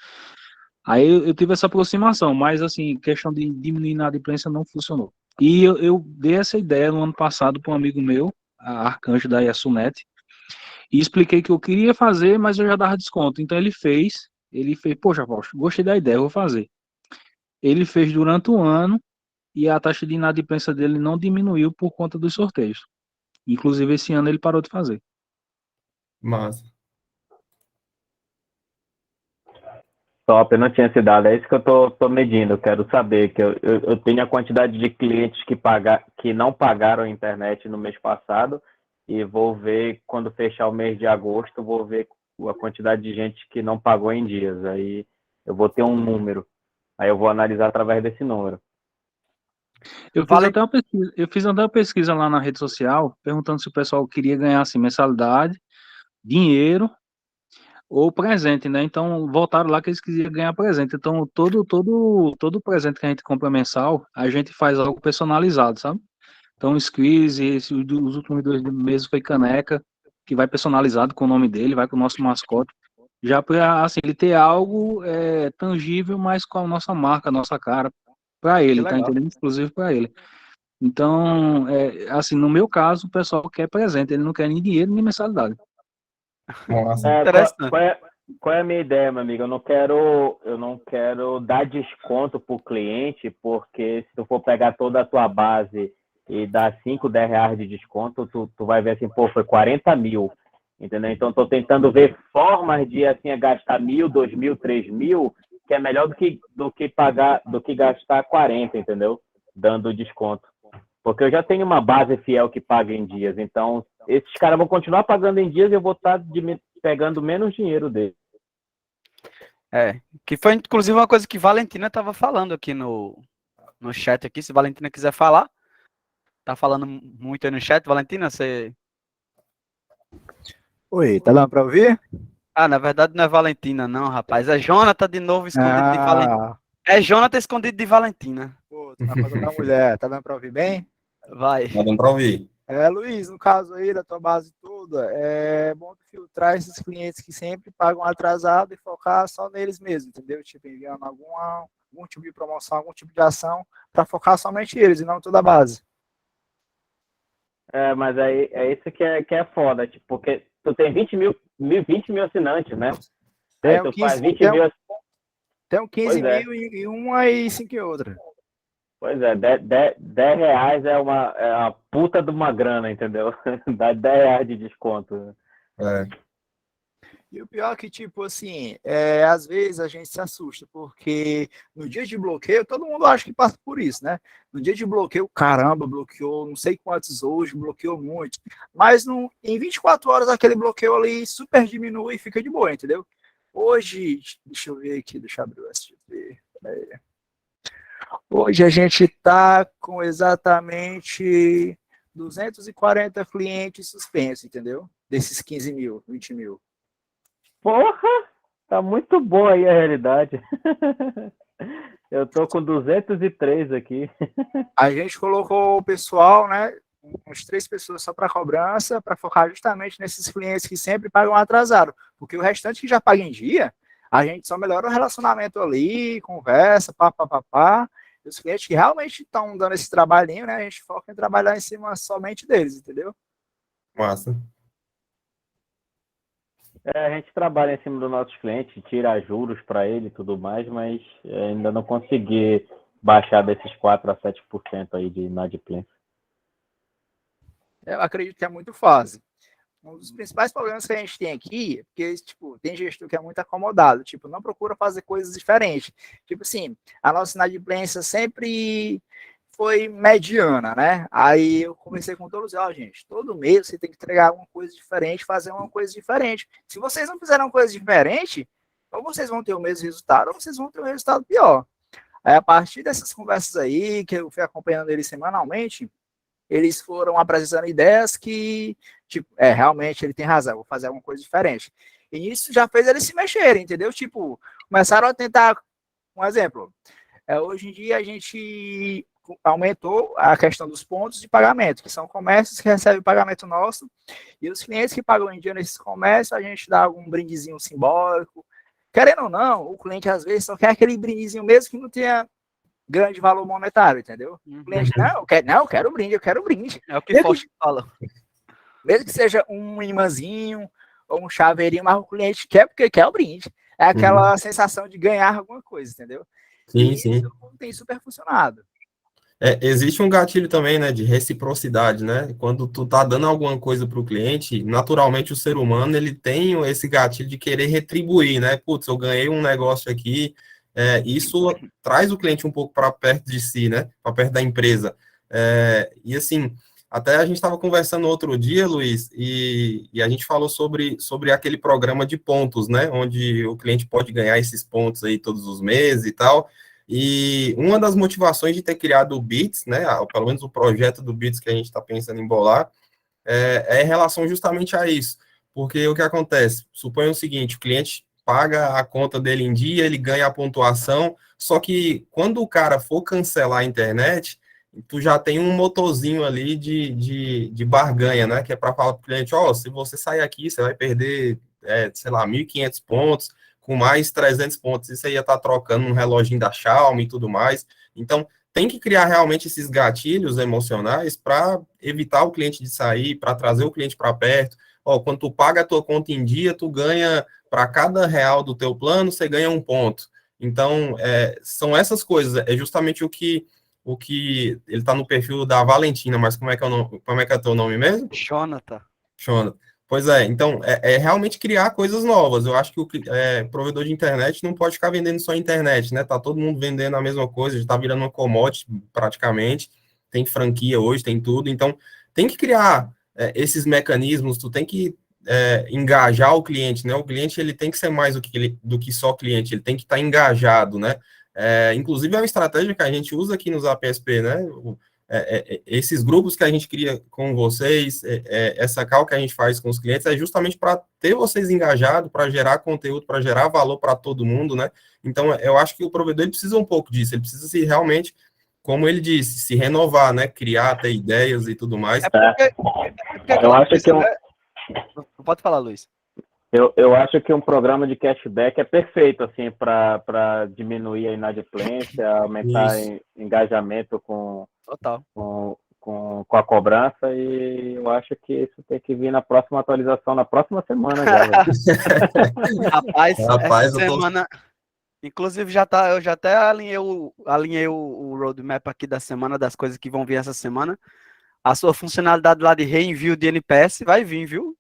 Aí eu tive essa aproximação, mas assim, questão de diminuir na inadimplência não funcionou. E eu dei essa ideia no ano passado para um amigo meu, a Arcanjo da Yasunet, e expliquei que eu queria fazer, mas eu já dava desconto. Então ele fez, poxa, Fausto, gostei da ideia, eu vou fazer. Ele fez durante o ano e a taxa de inadimplência dele não diminuiu por conta dos sorteios. Inclusive, esse ano ele parou de fazer. Massa. Top, eu não tinha esse dado. É isso que eu tô medindo. Eu quero saber que eu tenho a quantidade de clientes que não pagaram a internet no mês passado e vou ver quando fechar o mês de agosto, vou ver a quantidade de gente que não pagou em dias. Aí eu vou ter um número. Aí eu vou analisar através desse número. Eu fiz até uma pesquisa lá na rede social, perguntando se o pessoal queria ganhar assim, mensalidade, dinheiro ou presente, né? Então voltaram lá que eles queriam ganhar presente. Então todo presente que a gente compra mensal, a gente faz algo personalizado, sabe? Então o squeeze, os últimos 2 meses foi caneca, que vai personalizado com o nome dele, vai com o nosso mascote. Já para assim, ele ter algo tangível, mas com a nossa marca, a nossa cara, para ele, tá legal. entendendo? Exclusivo para ele. Então, assim, no meu caso, o pessoal quer presente, ele não quer nem dinheiro nem mensalidade. Massa. Interessante. Qual é a minha ideia, meu amigo? Eu não quero dar desconto para o cliente, porque se tu for pegar toda a tua base e dar 5, 10 reais de desconto, tu vai ver assim, pô, foi 40 mil, entendeu? Então, estou tentando ver formas de, assim, gastar 1.000, 2.000, 3.000, que é melhor do que gastar 40, entendeu? Dando desconto. Porque eu já tenho uma base fiel que paga em dias, então esses caras vão continuar pagando em dias e eu vou estar pegando menos dinheiro deles. Que foi inclusive uma coisa que Valentina estava falando aqui no chat aqui, se Valentina quiser falar. Tá falando muito aí no chat, Valentina, você... Oi, tá dando pra ouvir? Na verdade não é Valentina não, rapaz, é Jonathan de novo escondido de Valentina. É Jonathan escondido de Valentina. Pô, tá na conta da mulher, tá dando pra ouvir bem? Vai. Tá dando pra ouvir. Luiz, no caso aí da tua base toda, é bom tu filtrar esses clientes que sempre pagam atrasado e focar só neles mesmos, entendeu? Tipo, enviando algum tipo de promoção, algum tipo de ação, para focar somente eles e não toda a base. Mas aí é isso que é foda, tipo, porque tu tem 20 mil assinantes, né? Aí tu faz 20 mil... Tem 15 mil em uma e 5 em outra. Pois é, 10 reais é a puta de uma grana, entendeu? Dá 10 reais de desconto. E o pior é que, tipo assim, às vezes a gente se assusta, porque no dia de bloqueio, todo mundo acha que passa por isso, né? No dia de bloqueio, caramba, bloqueou não sei quantos hoje, bloqueou muito. Mas em 24 horas aquele bloqueio ali super diminui e fica de boa, entendeu? Hoje, deixa eu ver aqui, deixa eu abrir o SGP. Hoje a gente está com exatamente 240 clientes suspensos, entendeu? Desses 15 mil, 20 mil. Porra, tá muito boa aí a realidade. Eu tô com 203 aqui. A gente colocou o pessoal, né? Umas 3 pessoas só para cobrança, para focar justamente nesses clientes que sempre pagam atrasado. Porque o restante que já paga em dia, a gente só melhora o relacionamento ali, conversa, pá. E os clientes que realmente estão dando esse trabalhinho, né? A gente foca em trabalhar em cima somente deles, entendeu? Massa. A gente trabalha em cima dos nossos clientes, tira juros para ele e tudo mais, mas ainda não consegui baixar desses 4 a 7% aí de inadimplência. Eu acredito que é muito fácil. Um dos principais problemas que a gente tem aqui é porque, tipo, tem gestor que é muito acomodado, tipo, não procura fazer coisas diferentes. Tipo assim, a nossa inadimplência sempre foi mediana, né? Aí eu comecei com todos, gente, todo mês você tem que entregar uma coisa diferente, fazer uma coisa diferente. Se vocês não fizerem uma coisa diferente, ou vocês vão ter o mesmo resultado, ou vocês vão ter um resultado pior. Aí, a partir dessas conversas aí, que eu fui acompanhando eles semanalmente, eles foram apresentando ideias que, tipo, realmente ele tem razão, vou fazer alguma coisa diferente. E isso já fez eles se mexerem, entendeu? Tipo, começaram a tentar, um exemplo, hoje em dia a gente aumentou a questão dos pontos de pagamento, que são comércios que recebem pagamento nosso, e os clientes que pagam em dia nesses comércios, a gente dá algum brindezinho simbólico. Querendo ou não, o cliente às vezes só quer aquele brindezinho mesmo que não tenha grande valor monetário, entendeu? O cliente, eu quero um brinde. É o que Fausto fala. Mesmo que seja um imãzinho ou um chaveirinho, mas o cliente quer porque quer o brinde. É aquela sensação de ganhar alguma coisa, entendeu? Sim, e sim. Isso tem super funcionado. Existe um gatilho também, né, de reciprocidade, né? Quando tu tá dando alguma coisa para o cliente, naturalmente o ser humano, ele tem esse gatilho de querer retribuir, né? Putz, eu ganhei um negócio aqui, isso traz o cliente um pouco para perto de si, né? Para perto da empresa. E assim, até a gente estava conversando outro dia, Luiz, e a gente falou sobre aquele programa de pontos, né? Onde o cliente pode ganhar esses pontos aí todos os meses e tal. E uma das motivações de ter criado o Bits, né, pelo menos o projeto do Bits que a gente está pensando em bolar, em relação justamente a isso. Porque o que acontece? Suponha o seguinte, o cliente paga a conta dele em dia, ele ganha a pontuação, só que quando o cara for cancelar a internet, tu já tem um motorzinho ali de barganha, né, que é para falar para o cliente, se você sair aqui, você vai perder, sei lá, 1.500 pontos, com mais 300 pontos, isso aí ia estar trocando um reloginho da Xiaomi e tudo mais. Então, tem que criar realmente esses gatilhos emocionais para evitar o cliente de sair, para trazer o cliente para perto. Quando tu paga a tua conta em dia, tu ganha, para cada real do teu plano, você ganha 1 ponto. Então, são essas coisas, é justamente o que ele está no perfil da Valentina, mas como é que é o teu nome mesmo? Jonathan. Pois é, então, realmente criar coisas novas. Eu acho que o provedor de internet não pode ficar vendendo só internet, né? Tá todo mundo vendendo a mesma coisa, já tá virando uma commodity praticamente. Tem franquia hoje, tem tudo. Então, tem que criar esses mecanismos, tu tem que engajar o cliente, né? O cliente, ele tem que ser mais do que só cliente, ele tem que estar engajado, né? Inclusive, é uma estratégia que a gente usa aqui nos APSP, né? Esses grupos que a gente cria com vocês, essa call que a gente faz com os clientes, é justamente para ter vocês engajados, para gerar conteúdo, para gerar valor para todo mundo, né? Então, eu acho que o provedor ele precisa um pouco disso, ele precisa se realmente, como ele disse, se renovar, né? Criar, ter ideias e tudo mais. Eu acho que Pode falar, Luiz. Eu acho que um programa de cashback é perfeito, assim, para diminuir a inadimplência, aumentar engajamento com a cobrança, e eu acho que isso tem que vir na próxima atualização, na próxima semana já. Rapaz, essa semana, inclusive eu já até alinhei o roadmap aqui da semana, das coisas que vão vir essa semana. A sua funcionalidade lá de reenvio de NPS vai vir, viu?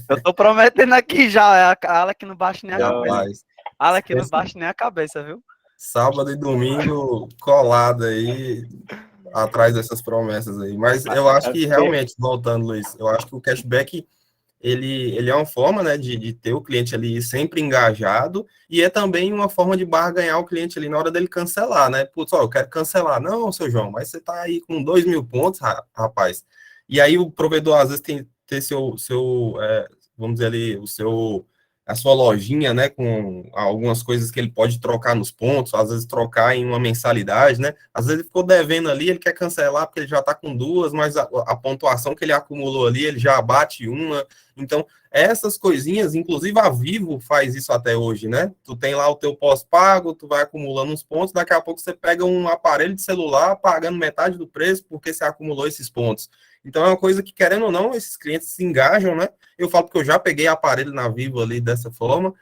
Eu tô prometendo aqui já, a ala que não baixa nem a cabeça. Rapaz, Ala que não baixa nem a cabeça, viu? sábado e domingo colado aí, atrás dessas promessas aí. Mas eu acho que realmente, voltando, Luiz, eu acho que o cashback ele é uma forma, né, de ter o cliente ali sempre engajado e é também uma forma de barganhar o cliente ali na hora dele cancelar, né? Putz, ó, eu quero cancelar. Não, seu João, mas você tá aí com 2.000 pontos, rapaz. E aí o provedor às vezes tem ter vamos dizer ali, a sua lojinha, né, com algumas coisas que ele pode trocar nos pontos, às vezes trocar em uma mensalidade, né? Às vezes ele ficou devendo ali, ele quer cancelar porque ele já está com duas, mas a pontuação que ele acumulou ali, ele já abate uma. Então, essas coisinhas, inclusive a Vivo faz isso até hoje, né? Tu tem lá o teu pós-pago, tu vai acumulando uns pontos, daqui a pouco você pega um aparelho de celular pagando metade do preço porque você acumulou esses pontos. Então, é uma coisa que, querendo ou não, esses clientes se engajam, né? Eu falo porque eu já peguei aparelho na Vivo ali dessa forma.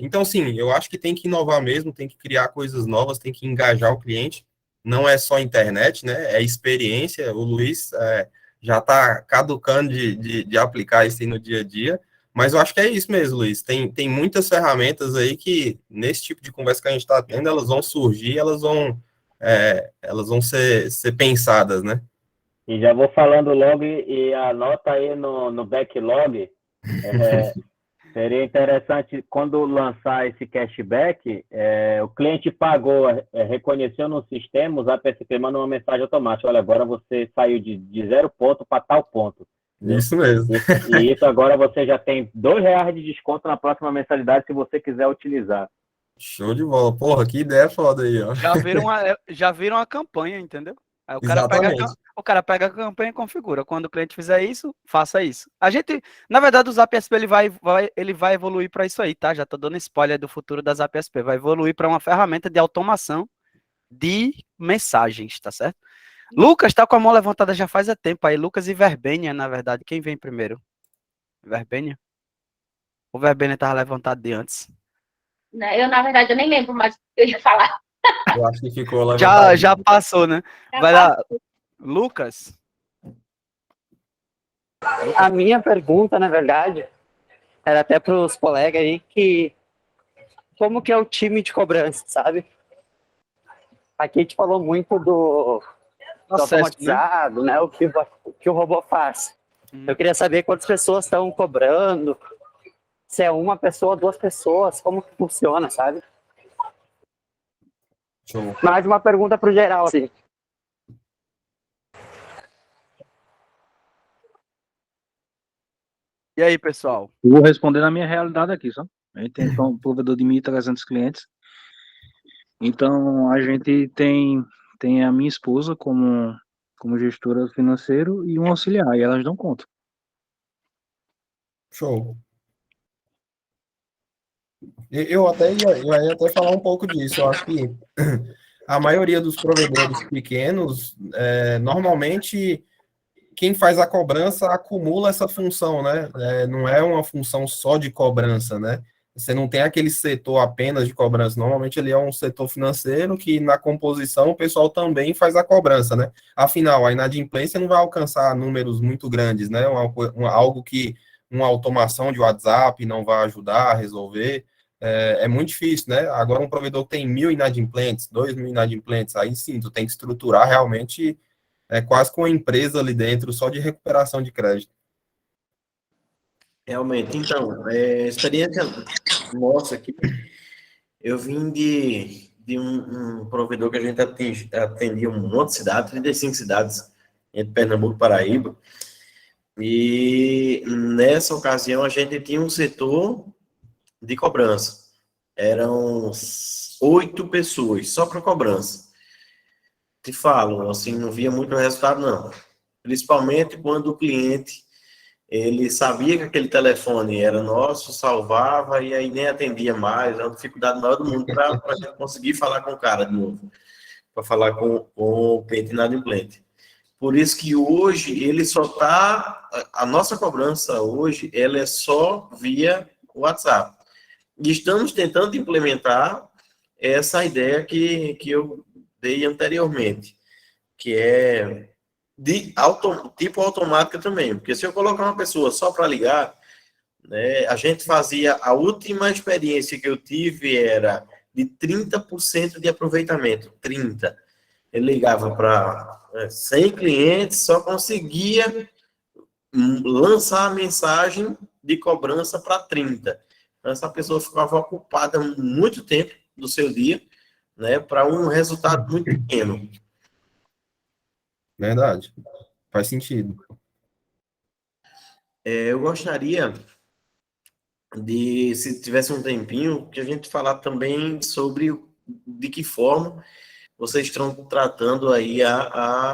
Então, sim, eu acho que tem que inovar mesmo, tem que criar coisas novas, tem que engajar o cliente. Não é só internet, né? É experiência. O Luiz já está caducando de aplicar isso aí no dia a dia. Mas eu acho que é isso mesmo, Luiz. Tem muitas ferramentas aí que, nesse tipo de conversa que a gente está tendo, elas vão surgir, elas vão ser pensadas, né? E já vou falando logo e anota aí no backlog. Seria interessante, quando lançar esse cashback, o cliente pagou, reconheceu no sistema, o ZapSP manda uma mensagem automática. Olha, agora você saiu de 0 ponto para tal ponto. Isso mesmo. E isso agora você já tem R$2 de desconto na próxima mensalidade, se você quiser utilizar. Show de bola. Porra, que ideia foda aí, ó. Já viram a campanha, entendeu? Aí o Exatamente. cara pega a campanha e configura. Quando o cliente fizer isso, faça isso. A gente, na verdade, o ZapSP ele vai evoluir para isso aí, tá? Já tô dando spoiler do futuro da ZapSP. Vai evoluir para uma ferramenta de automação de mensagens, tá certo? Lucas tá com a mão levantada já faz tempo aí. Lucas e Verbênia, na verdade. Quem vem primeiro? Verbênia? O Verbênia tava levantado de antes. Eu, na verdade, eu nem lembro mais o que eu ia falar. Eu acho que ficou levantado. Já passou, né? Vai lá. Lucas? A minha pergunta, na verdade, era até para os colegas aí que como que é o time de cobrança, sabe? Aqui a gente falou muito do automatizado, né? O que o robô faz. Eu queria saber quantas pessoas estão cobrando, se é uma pessoa, 2 pessoas, como que funciona, sabe? Show. Mais uma pergunta para o geral, assim. E aí, pessoal? Eu vou responder na minha realidade aqui, só. A gente tem um provedor de 1.300 clientes. Então, a gente tem a minha esposa como gestora financeira e um auxiliar, e elas dão conta. Show. Eu ia até falar um pouco disso. Eu acho que a maioria dos provedores pequenos, normalmente, quem faz a cobrança acumula essa função, né? Não é uma função só de cobrança, né? Você não tem aquele setor apenas de cobrança. Normalmente ele é um setor financeiro que na composição o pessoal também faz a cobrança, né? Afinal, a inadimplência não vai alcançar números muito grandes, né? Algo que uma automação de WhatsApp não vai ajudar a resolver. É muito difícil, né? Agora um provedor que tem 1.000 inadimplentes, 2.000 inadimplentes, aí sim, tu tem que estruturar realmente quase com uma empresa ali dentro, só de recuperação de crédito. Realmente, então, experiência nossa aqui, eu vim de um provedor que a gente atendia um monte de cidades, 35 cidades, entre Pernambuco e Paraíba, e nessa ocasião a gente tinha um setor de cobrança, eram 8 pessoas, só para cobrança. Te falo, assim, não via muito resultado, não. Principalmente quando o cliente, ele sabia que aquele telefone era nosso, salvava e aí nem atendia mais. É uma dificuldade maior do mundo para a gente conseguir falar com o cara de novo, para falar com o cliente inadimplente. Por isso que hoje ele só está... A nossa cobrança hoje, ela é só via WhatsApp. E estamos tentando implementar essa ideia que eu dei anteriormente, que é tipo automática também, porque se eu colocar uma pessoa só para ligar, né, a gente fazia, a última experiência que eu tive era de 30% de aproveitamento, 30%. Ele ligava para 100 clientes, só conseguia lançar a mensagem de cobrança para 30. Então, essa pessoa ficava ocupada muito tempo do seu dia, né, para um resultado muito pequeno. Verdade. Faz sentido. Eu gostaria de, se tivesse um tempinho, que a gente falar também sobre de que forma vocês estão tratando aí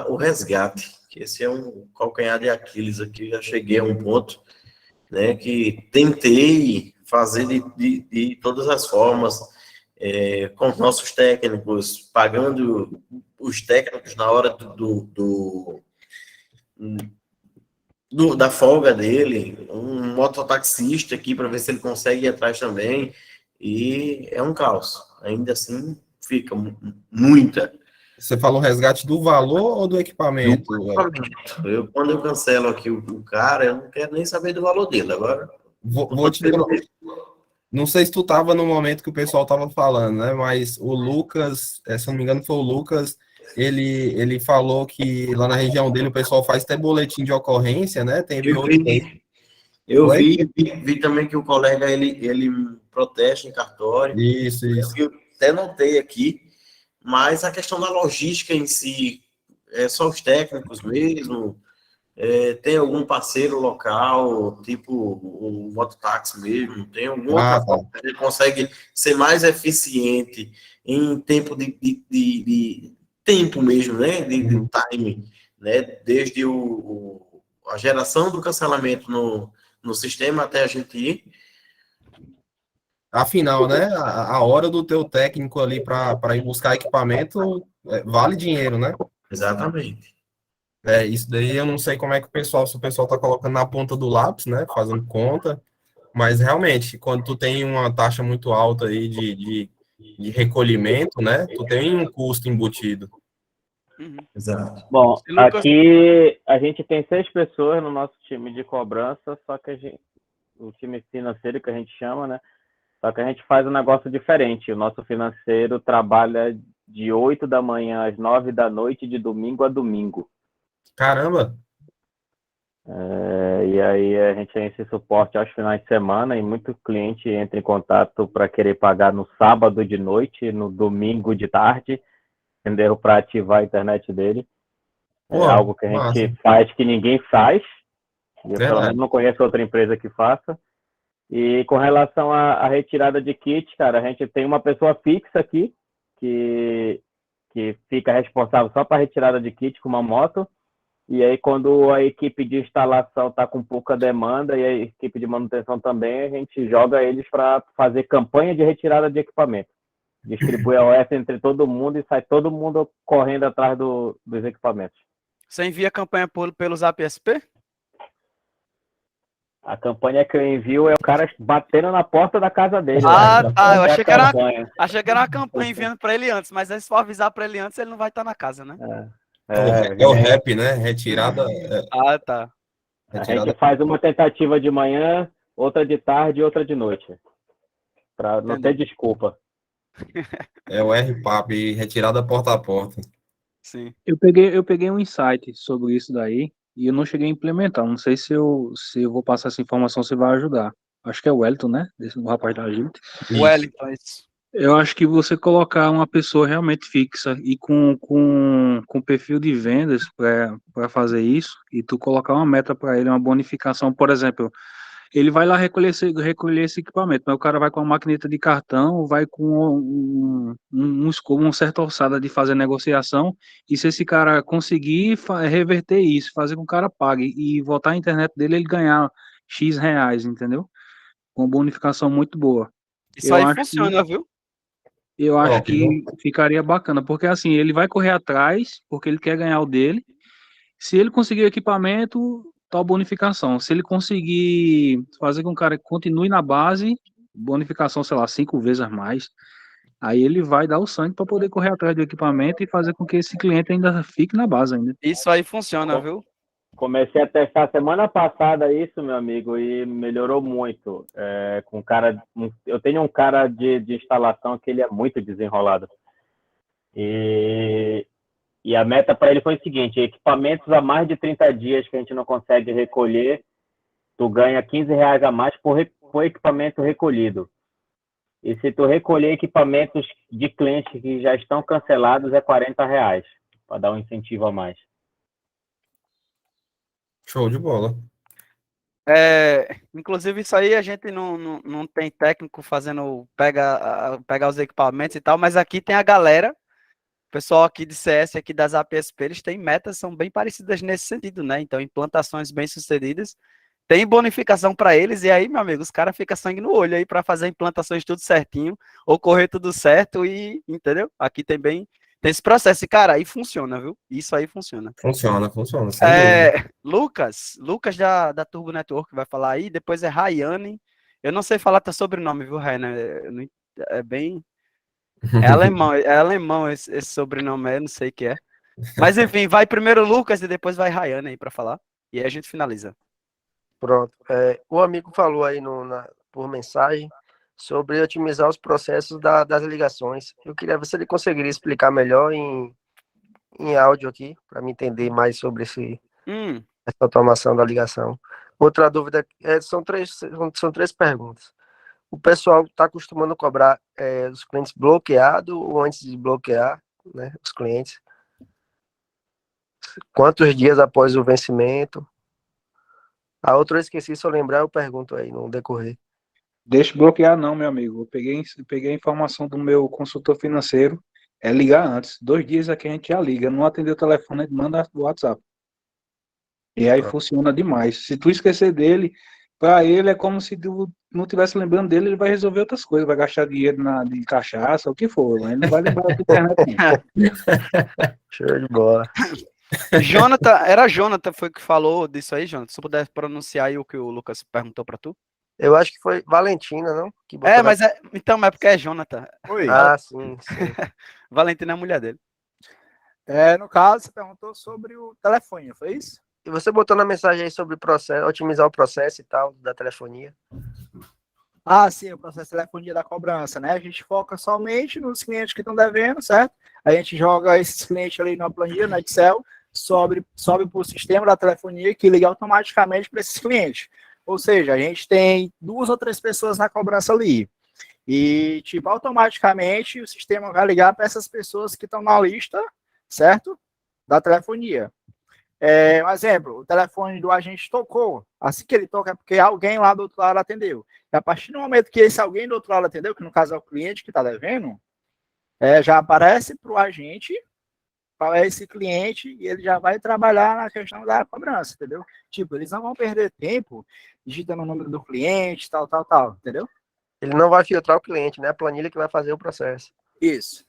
o resgate, que esse é um calcanhar de Aquiles aqui, já cheguei a um ponto, né, que tentei fazer de todas as formas, com os nossos técnicos, pagando os técnicos na hora da folga dele, um mototaxista aqui para ver se ele consegue ir atrás também, e é um caos. Ainda assim, fica muita. Você falou resgate do valor ou do equipamento? Quando eu cancelo aqui o cara, eu não quero nem saber do valor dele. Agora, vou te não sei se tu estava no momento que o pessoal estava falando, né? Mas o Lucas, se não me engano, foi o Lucas, ele falou que lá na região dele o pessoal faz até boletim de ocorrência, né? Eu vi também que o colega ele protesta em cartório. Isso. Eu até notei aqui, mas a questão da logística em si, é só os técnicos mesmo. Tem algum parceiro local, tipo o mototáxi mesmo, tem alguma outra forma que ele consegue ser mais eficiente em tempo de tempo mesmo, né? De time, né? Desde a geração do cancelamento no sistema até a gente ir. Afinal, né? A hora do teu técnico ali para ir buscar equipamento vale dinheiro, né? Exatamente. Isso daí eu não sei como é que se o pessoal tá colocando na ponta do lápis, né? Fazendo conta, mas realmente, quando tu tem uma taxa muito alta aí de recolhimento, né? Tu tem um custo embutido. Exato. Bom, aqui a gente tem 6 pessoas no nosso time de cobrança, só que o time financeiro que a gente chama, né? Só que a gente faz um negócio diferente. O nosso financeiro trabalha de 8 da manhã às 9 da noite, de domingo a domingo. Caramba! E aí a gente tem esse suporte aos finais de semana e muito cliente entra em contato para querer pagar no sábado de noite, no domingo de tarde, entendeu? Para ativar a internet dele. Algo que a gente faz que ninguém faz. Eu pelo menos não conheço outra empresa que faça. E com relação à retirada de kit, cara, a gente tem uma pessoa fixa aqui que fica responsável só para retirada de kit com uma moto. E aí, quando a equipe de instalação está com pouca demanda e a equipe de manutenção também, a gente joga eles para fazer campanha de retirada de equipamento. Distribui a OS entre todo mundo e sai todo mundo correndo atrás dos equipamentos. Você envia a campanha pelo Zap SP? A campanha que eu envio é o cara batendo na porta da casa dele. Eu achei que era uma campanha enviando para ele antes, mas aí se for avisar para ele antes, ele não vai estar na casa, né? É o rap, né? Retirada. Tá. A gente faz uma tentativa de manhã, outra de tarde e outra de noite. Para não ter desculpa. É o RPAP, retirada porta a porta. Sim. Eu peguei um insight sobre isso daí e eu não cheguei a implementar. Não sei se eu vou passar essa informação, se vai ajudar. Acho que é o Wellington, né? O rapaz da gente. O Wellington, isso. Eu acho que você colocar uma pessoa realmente fixa e com perfil de vendas para fazer isso, e tu colocar uma meta para ele, uma bonificação, por exemplo, ele vai lá recolher esse equipamento, mas o cara vai com uma maquineta de cartão, vai com uma certa alçada de fazer negociação, e se esse cara conseguir reverter isso, fazer com que o cara pague e voltar a internet dele, ele ganhar X reais, entendeu? Com uma bonificação muito boa. Isso aí funciona, viu? Eu acho que ficaria bacana, porque assim, ele vai correr atrás, porque ele quer ganhar o dele. Se ele conseguir o equipamento, tal bonificação. Se ele conseguir fazer com que o cara continue na base, bonificação, sei lá, 5 vezes mais. Aí ele vai dar o sangue para poder correr atrás do equipamento e fazer com que esse cliente ainda fique na base ainda. Isso aí funciona, viu? Comecei a testar semana passada isso, meu amigo, e melhorou muito. Eu tenho um cara de instalação que ele é muito desenrolado. E a meta para ele foi o seguinte: equipamentos a mais de 30 dias que a gente não consegue recolher, tu ganha R$ 15 a mais por equipamento recolhido. E se tu recolher equipamentos de clientes que já estão cancelados, é R$ 40, para dar um incentivo a mais. Show de bola. Inclusive, isso aí a gente não tem técnico fazendo, pegar os equipamentos e tal, mas aqui tem a galera, o pessoal aqui de CS, aqui das APSP, eles têm metas, são bem parecidas nesse sentido, né? Então, implantações bem-sucedidas, tem bonificação para eles, e aí, meu amigo, os caras ficam sangue no olho aí para fazer implantações tudo certinho, ocorrer tudo certo, e, entendeu? Aqui tem esse processo, e, cara, aí funciona, viu? Isso aí funciona. Funciona, sem dúvida. Lucas da Turbo Network vai falar aí, depois é Rayane, eu não sei falar teu sobrenome, viu, Rayane? É bem... É alemão esse sobrenome, eu não sei o que é. Mas, enfim, vai primeiro Lucas e depois vai Rayane aí para falar, e aí a gente finaliza. Pronto. O amigo falou aí por mensagem sobre otimizar os processos das ligações. Eu queria ver se ele conseguiria explicar melhor em áudio aqui, para me entender mais sobre essa automação da ligação. Outra dúvida, são três perguntas. O pessoal está acostumando a cobrar os clientes bloqueados ou antes de bloquear, né, os clientes? Quantos dias após o vencimento? A outra eu esqueci, se eu lembrar, eu pergunto aí no decorrer. Deixa bloquear não, meu amigo. Eu peguei a informação do meu consultor financeiro, é ligar antes. 2 dias aqui a gente já liga. Não atender o telefone, a gente manda o WhatsApp. E aí funciona demais. Se tu esquecer dele, para ele é como se tu não estivesse lembrando dele, ele vai resolver outras coisas, vai gastar dinheiro de cachaça, o que for. Ele não vai lembrar da internet, não. Show de bola. Jonathan foi que falou disso aí, Jonathan? Se você puder pronunciar aí o que o Lucas perguntou para tu. Eu acho que foi Valentina, não? Que mas então, é porque é Jonathan. Oi. Sim. Valentina é a mulher dele. No caso, você perguntou sobre o telefone, foi isso? E você botou na mensagem aí sobre o processo, otimizar o processo e tal, da telefonia. Sim, o processo de telefonia da cobrança, né? A gente foca somente nos clientes que estão devendo, certo? A gente joga esses clientes ali na planilha, no Excel, sobe para o sistema da telefonia que liga automaticamente para esses clientes. Ou seja, a gente tem 2 ou 3 pessoas na cobrança ali. E, automaticamente o sistema vai ligar para essas pessoas que estão na lista, certo? Da telefonia. Um exemplo, o telefone do agente tocou. Assim que ele toca é porque alguém lá do outro lado atendeu. E a partir do momento que esse alguém do outro lado atendeu, que no caso é o cliente que está devendo, já aparece para o agente qual é esse cliente e ele já vai trabalhar na questão da cobrança, entendeu? Eles não vão perder tempo digitando o número do cliente, tal, entendeu? Ele não vai filtrar o cliente, né? A planilha que vai fazer o processo. Isso.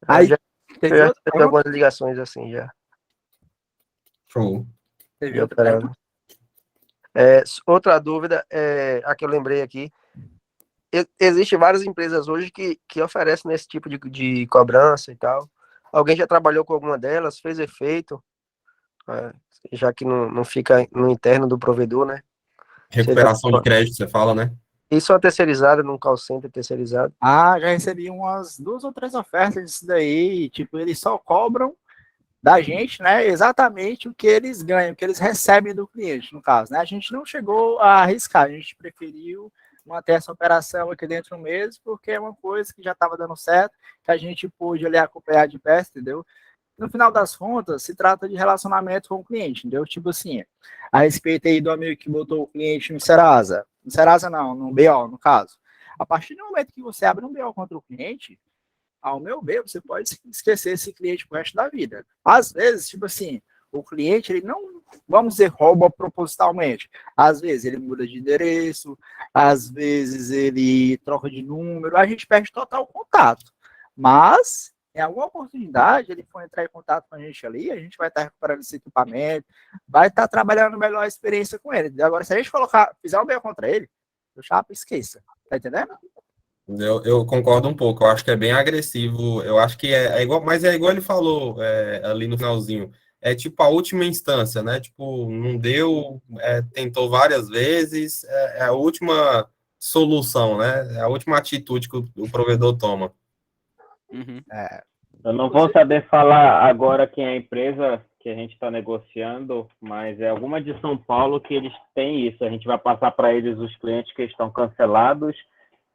Aí já teve algumas ligações assim já. Show. Outra dúvida, a que eu lembrei aqui. Existem várias empresas hoje que oferecem esse tipo de cobrança e tal. Alguém já trabalhou com alguma delas, fez efeito, já que não fica no interno do provedor, né? Recuperação de crédito, você fala, né? Isso é terceirizado, num call center terceirizado. Já recebi umas 2 ou 3 ofertas disso daí, eles só cobram da gente, né, exatamente o que eles ganham, o que eles recebem do cliente, no caso, né? A gente não chegou a arriscar, a gente preferiu manter essa operação aqui dentro mesmo, porque é uma coisa que já estava dando certo, que a gente pôde ali acompanhar de perto, entendeu? No final das contas, se trata de relacionamento com o cliente, entendeu? A respeito aí do amigo que botou o cliente no Serasa não, no BO, no caso. A partir do momento que você abre um BO contra o cliente, ao meu ver, você pode esquecer esse cliente pro resto da vida. Às vezes, o cliente, ele não, vamos dizer, rouba propositalmente. Às vezes ele muda de endereço, às vezes ele troca de número, a gente perde total contato. Mas, em alguma oportunidade, ele for entrar em contato com a gente ali, a gente vai estar recuperando esse equipamento, vai estar trabalhando melhor a experiência com ele. Agora, se a gente fizer um bem contra ele, o chapa esqueça. Tá entendendo? Eu concordo um pouco, eu acho que é bem agressivo, eu acho que é igual, mas é igual ele falou ali no finalzinho, é tipo a última instância, né? Tipo, não deu, tentou várias vezes, é a última solução, né? É a última atitude que o provedor toma. Uhum. Eu não vou saber falar agora quem é a empresa que a gente está negociando, mas é alguma de São Paulo que eles têm isso. A gente vai passar para eles os clientes que estão cancelados,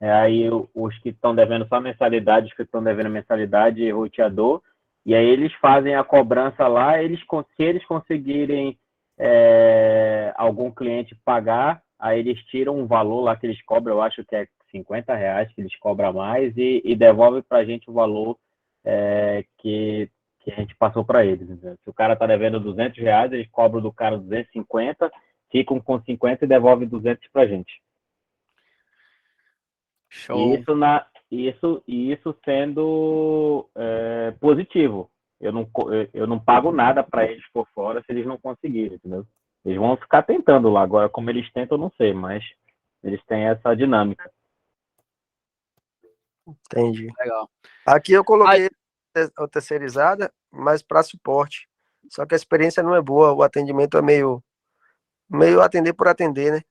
aí os que estão devendo só mensalidade, os que estão devendo mensalidade e roteador, e aí eles fazem a cobrança lá, se eles conseguirem algum cliente pagar, aí eles tiram um valor lá que eles cobram, eu acho que é R$ 50 que eles cobram a mais, e devolve para a gente o valor que a gente passou para eles. Entendeu? Se o cara está devendo R$ 200, eles cobram do cara 250, ficam com 50 e devolvem 200 para a gente. Show. Isso sendo positivo. Eu não pago nada para eles por fora se eles não conseguirem, entendeu? Eles vão ficar tentando lá. Agora, como eles tentam, eu não sei, mas eles têm essa dinâmica. Entendi. Legal. Aqui eu coloquei a terceirizada, mas para suporte. Só que a experiência não é boa, o atendimento é meio atender por atender, né?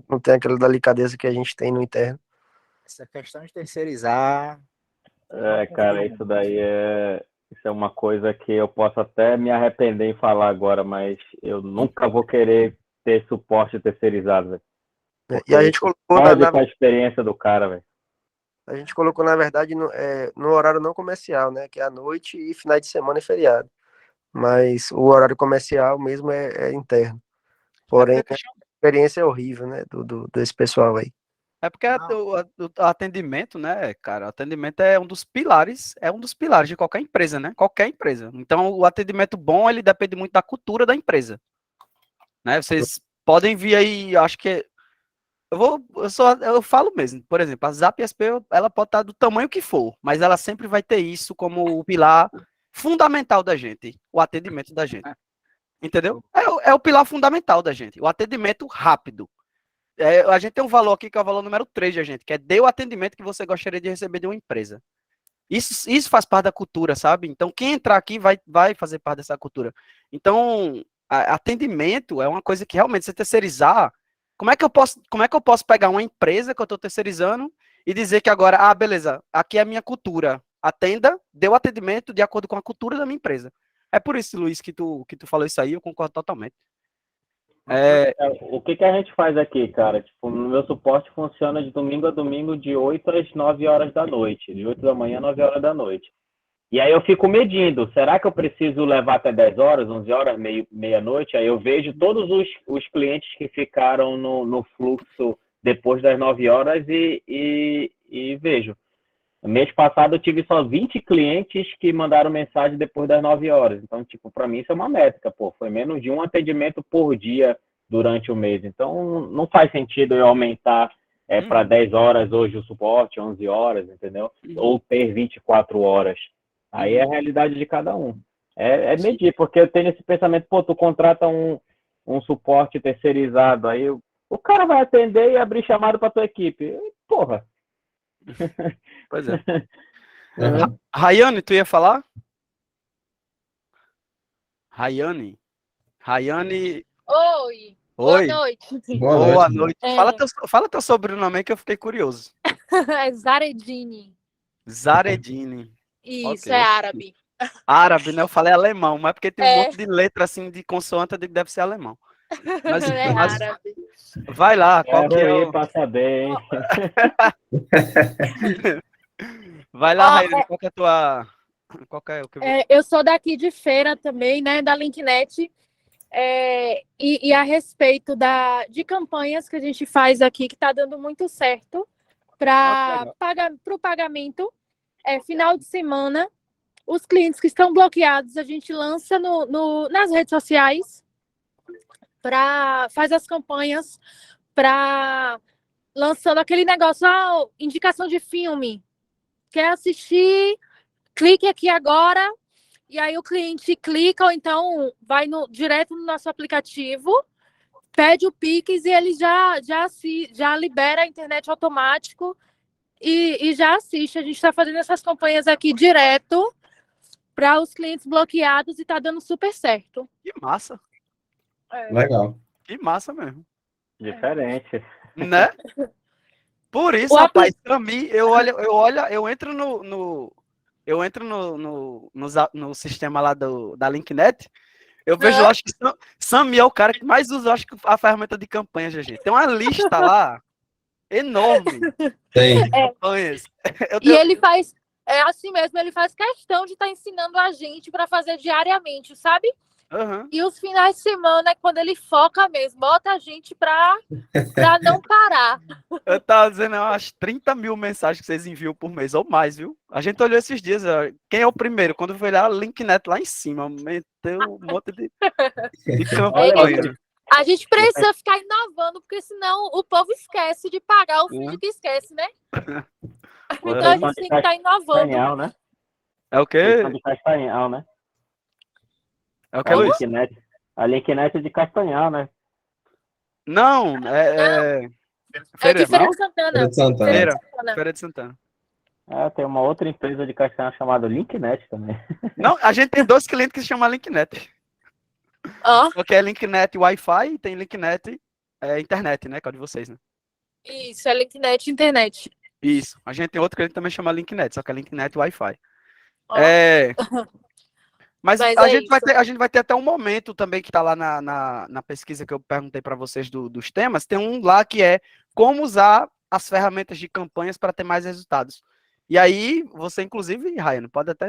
Não tem aquela delicadeza que a gente tem no interno. Essa questão de terceirizar. Cara, isso daí isso é uma coisa que eu posso até me arrepender em falar agora, mas eu nunca vou querer ter suporte terceirizado, velho. E a gente colocou pode com a experiência do cara, velho. A gente colocou, na verdade, no horário não comercial, né? Que é à noite e final de semana e feriado. Mas o horário comercial mesmo é interno. Porém, a experiência é horrível, né? Desse pessoal aí. É porque o atendimento, né, cara? O atendimento é um dos pilares de qualquer empresa, né? Qualquer empresa. Então, o atendimento bom, ele depende muito da cultura da empresa. Né? Vocês podem vir aí, acho que eu falo mesmo, por exemplo, a Zap SP, ela pode estar do tamanho que for, mas ela sempre vai ter isso como o pilar fundamental da gente, o atendimento da gente. Entendeu? É o pilar fundamental da gente, o atendimento rápido. A gente tem um valor aqui que é o valor número 3 da gente, que é dê o atendimento que você gostaria de receber de uma empresa. Isso faz parte da cultura, sabe? Então, quem entrar aqui vai fazer parte dessa cultura. Então, atendimento é uma coisa que realmente você terceirizar. Como é que eu posso pegar uma empresa que eu estou terceirizando e dizer que agora, beleza, aqui é a minha cultura. Atenda, dê o atendimento de acordo com a cultura da minha empresa. É por isso, Luiz, que tu falou isso aí, eu concordo totalmente. O que a gente faz aqui, cara? Tipo, no meu suporte funciona de domingo a domingo, de 8 às 9 horas da noite. De 8 da manhã a 9 horas da noite. E aí eu fico medindo. Será que eu preciso levar até 10 horas, 11 horas, meia-noite? Aí eu vejo todos os clientes que ficaram no fluxo depois das 9 horas e vejo. No mês passado eu tive só 20 clientes que mandaram mensagem depois das 9 horas. Então, tipo, para mim isso é uma métrica, pô. Foi menos de um atendimento por dia durante o mês. Então, não faz sentido eu aumentar para 10 horas hoje o suporte, 11 horas, entendeu? Ou ter 24 horas. Aí é a realidade de cada um. É medir, porque eu tenho esse pensamento, pô, tu contrata um suporte terceirizado, aí o cara vai atender e abrir chamado para tua equipe. Porra. Pois é. Rayane, tu ia falar? Rayane? Oi. Boa noite. Boa noite. Fala teu sobrenome aí que eu fiquei curioso. É Zaredini. Zaredini. Isso, okay. É árabe. Árabe, né? Eu falei alemão, mas porque tem um monte de letra assim, de consoante, eu digo que deve ser alemão. Mas, árabe. Vai lá, qual que é o... Passa bem. Vai lá, Rayane, qual que é a tua... eu sou daqui de Feira também, né, da Linknet, e a respeito de campanhas que a gente faz aqui, que está dando muito certo para o pagamento, final de semana, os clientes que estão bloqueados, a gente lança nas redes sociais, faz as campanhas para lançando aquele negócio, indicação de filme, quer assistir, clique aqui agora, e aí o cliente clica, ou então vai direto no nosso aplicativo, pede o Pix e ele já libera a internet automático e já assiste. A gente está fazendo essas campanhas aqui direto para os clientes bloqueados e tá dando super certo. Que massa. Legal. Que massa mesmo. Diferente. Né? Por isso, rapaz, pra mim, eu entro no sistema lá da Linknet, eu vejo lá, acho que Sami é o cara que mais usa, acho que a ferramenta de campanha, GG. Tem uma lista lá enorme Tem. de campanhas. E ele faz, assim mesmo, ele faz questão de estar ensinando a gente para fazer diariamente, sabe? Uhum. E os finais de semana é quando ele foca mesmo, bota a gente pra não parar. Eu tava dizendo, eu acho 30 mil mensagens que vocês enviam por mês, ou mais, viu? A gente olhou esses dias, quem é o primeiro? Quando foi lá, Linknet lá em cima, meteu um monte de campanha. A gente precisa ficar inovando, porque senão o povo esquece de pagar, o finge que esquece, né? Então a gente tem que estar inovando. Né? É o quê? De Castanhal, né? É o que, Luiz? A Linknet é de Castanhal, né? Não, é de Feira de Santana. Feira de Santana. Tem uma outra empresa de Castanhal chamada Linknet também. Não, a gente tem 2 clientes que se chamam Linknet. Porque é Linknet Wi-Fi e tem Linknet internet, né? Que é o de vocês, né? Isso, é Linknet internet. Isso. A gente tem outro cliente que também chama Linknet, só que é Linknet Wi-Fi. Mas a gente vai ter até um momento também que está lá na pesquisa que eu perguntei para vocês dos temas. Tem um lá que é como usar as ferramentas de campanhas para ter mais resultados. E aí, você, inclusive, Ryan, pode até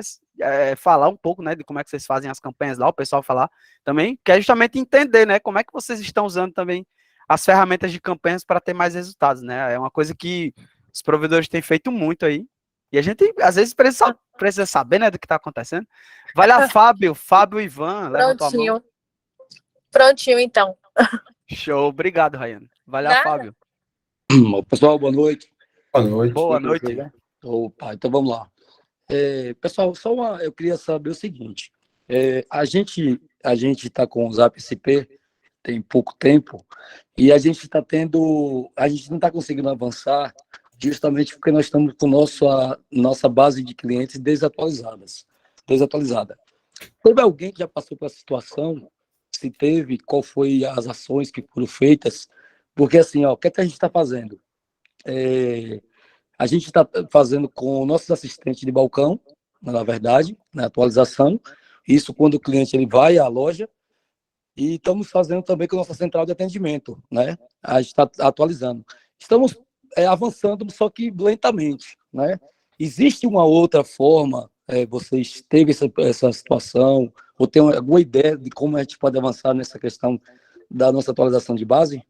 falar um pouco, né, de como é que vocês fazem as campanhas lá, o pessoal falar também, que é justamente entender, né, como é que vocês estão usando também as ferramentas de campanhas para ter mais resultados, né? É uma coisa que os provedores têm feito muito aí. E a gente, às vezes, precisa saber, né, do que está acontecendo. Vai lá, Fábio e Ivan. Prontinho, então. Show, obrigado, Ryan. Vai lá, Fábio. Pessoal, boa noite. Boa noite. Opa, então vamos lá. Pessoal, eu queria saber o seguinte. A gente está com o Zap SP tem pouco tempo e a gente não está conseguindo avançar justamente porque nós estamos com nossa base de clientes desatualizada. Teve alguém que já passou por essa situação? Se teve, qual foi as ações que foram feitas? Porque assim, o que é que a gente está fazendo? A gente está fazendo com nossos assistentes de balcão, na verdade, na atualização. Isso quando o cliente ele vai à loja. E estamos fazendo também com a nossa central de atendimento, né? A gente está atualizando. Estamos avançando, só que lentamente, né? Existe uma outra forma? Vocês teve essa situação? Ou tem alguma ideia de como a gente pode avançar nessa questão da nossa atualização de base?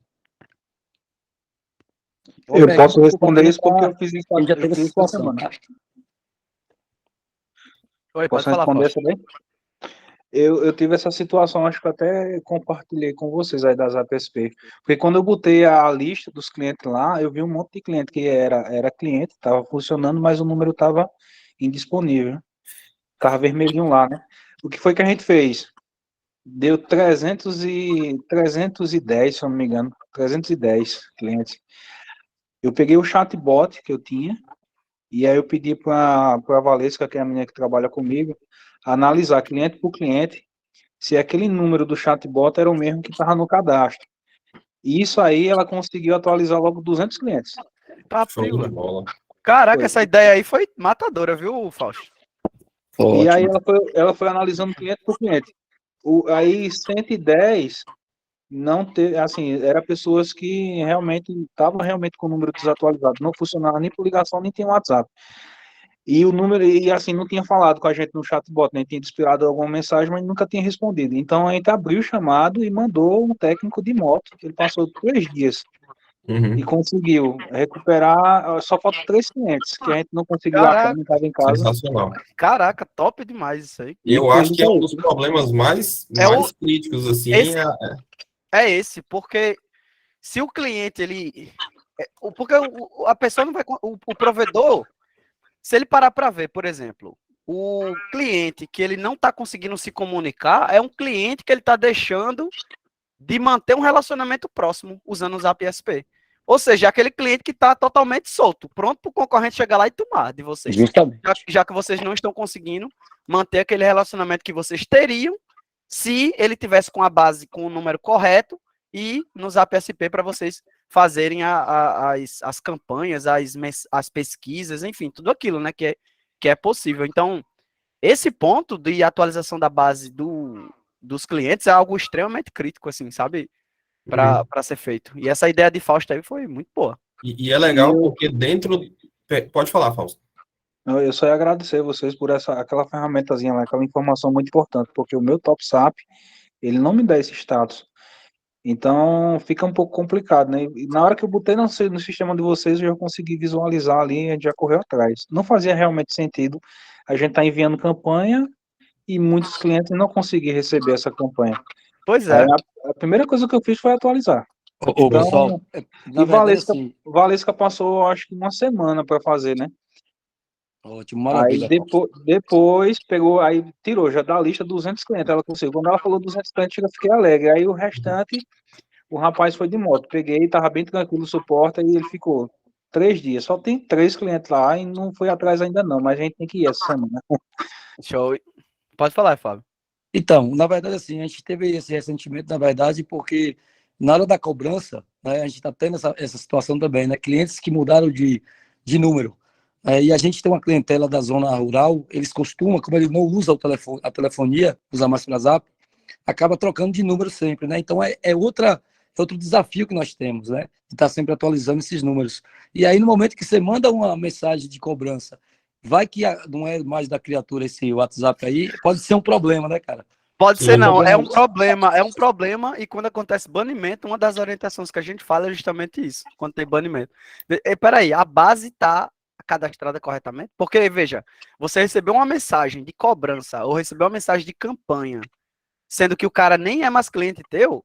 Eu posso responder isso porque eu fiz isso essa semana. Oi, posso responder também? Eu tive essa situação, acho que até compartilhei com vocês aí da ZapSP. Porque quando eu botei a lista dos clientes lá, eu vi um monte de cliente que era cliente, estava funcionando, mas o número estava indisponível. Estava vermelhinho lá, né? O que foi que a gente fez? Deu 310, se eu não me engano, 310 clientes. Eu peguei o chatbot que eu tinha, e aí eu pedi para a Valesca, que é a menina que trabalha comigo, analisar cliente por cliente, se aquele número do chatbot era o mesmo que estava no cadastro. E isso aí ela conseguiu atualizar logo 200 clientes. Tá, bola. Caraca, essa ideia aí foi matadora, viu, Fausto? E aí ela foi analisando cliente por cliente. Aí 110 não teve, assim, era pessoas que realmente estavam com o número desatualizado, não funcionava nem por ligação, nem tinha WhatsApp. E o número, e assim, não tinha falado com a gente no chatbot, né? Tinha inspirado alguma mensagem, mas nunca tinha respondido. Então a gente abriu o chamado e mandou um técnico de moto, ele passou 3 dias. E conseguiu recuperar, só falta 3 clientes, que a gente não conseguiu achar, não estava em casa. Sensacional. Caraca, top demais isso aí. E eu acho que é um dos problemas mais críticos, assim. Esse, porque se o cliente, porque a pessoa não vai, o provedor, se ele parar para ver, por exemplo, o cliente que ele não está conseguindo se comunicar é um cliente que ele está deixando de manter um relacionamento próximo usando o Zap SP. Ou seja, é aquele cliente que está totalmente solto, pronto para o concorrente chegar lá e tomar de vocês. Justamente. Já que vocês não estão conseguindo manter aquele relacionamento que vocês teriam se ele tivesse com a base com o número correto e no Zap SP para vocês fazerem as campanhas, as pesquisas, enfim, tudo aquilo, né, que é possível. Então, esse ponto de atualização da base dos clientes é algo extremamente crítico, assim, sabe? Para ser feito. E essa ideia de Fausto aí foi muito boa. E é legal porque dentro... Pode falar, Fausto. Eu só ia agradecer vocês por aquela ferramentazinha lá, aquela informação muito importante, porque o meu TopSap, ele não me dá esse status. Então, fica um pouco complicado, né? E na hora que eu botei no sistema de vocês, eu já consegui visualizar ali, a gente já correu atrás. Não fazia realmente sentido a gente estar enviando campanha e muitos clientes não conseguiram receber essa campanha. Pois é. Aí a primeira coisa que eu fiz foi atualizar. Ô, pessoal, e Valesca passou, acho que uma semana para fazer, né? Ótimo, maravilha. Aí depois pegou, aí tirou já da lista 200 clientes. Ela conseguiu. Quando ela falou 200 clientes, eu fiquei alegre. Aí o restante, o rapaz foi de moto. Peguei, tava bem tranquilo o suporte, e ele ficou 3 dias. Só tem 3 clientes lá e não foi atrás ainda não, mas a gente tem que ir essa semana. Show. Pode falar, Fábio. Então, na verdade, assim, a gente teve esse ressentimento, na verdade, porque na hora da cobrança, né, a gente está tendo essa situação também, né? Clientes que mudaram de número. E a gente tem uma clientela da zona rural, eles costumam, como ele não usa a telefonia, usa mais pela Zap, acaba trocando de número sempre, né? Então é outro desafio que nós temos, né? De estar sempre atualizando esses números. E aí, no momento que você manda uma mensagem de cobrança, vai que não é mais da criatura esse WhatsApp aí, pode ser um problema, né, cara? Pode ser não, é um problema, e quando acontece banimento, uma das orientações que a gente fala é justamente isso, quando tem banimento. Peraí, a base está cadastrada corretamente? Porque, veja, você recebeu uma mensagem de cobrança ou recebeu uma mensagem de campanha, sendo que o cara nem é mais cliente teu,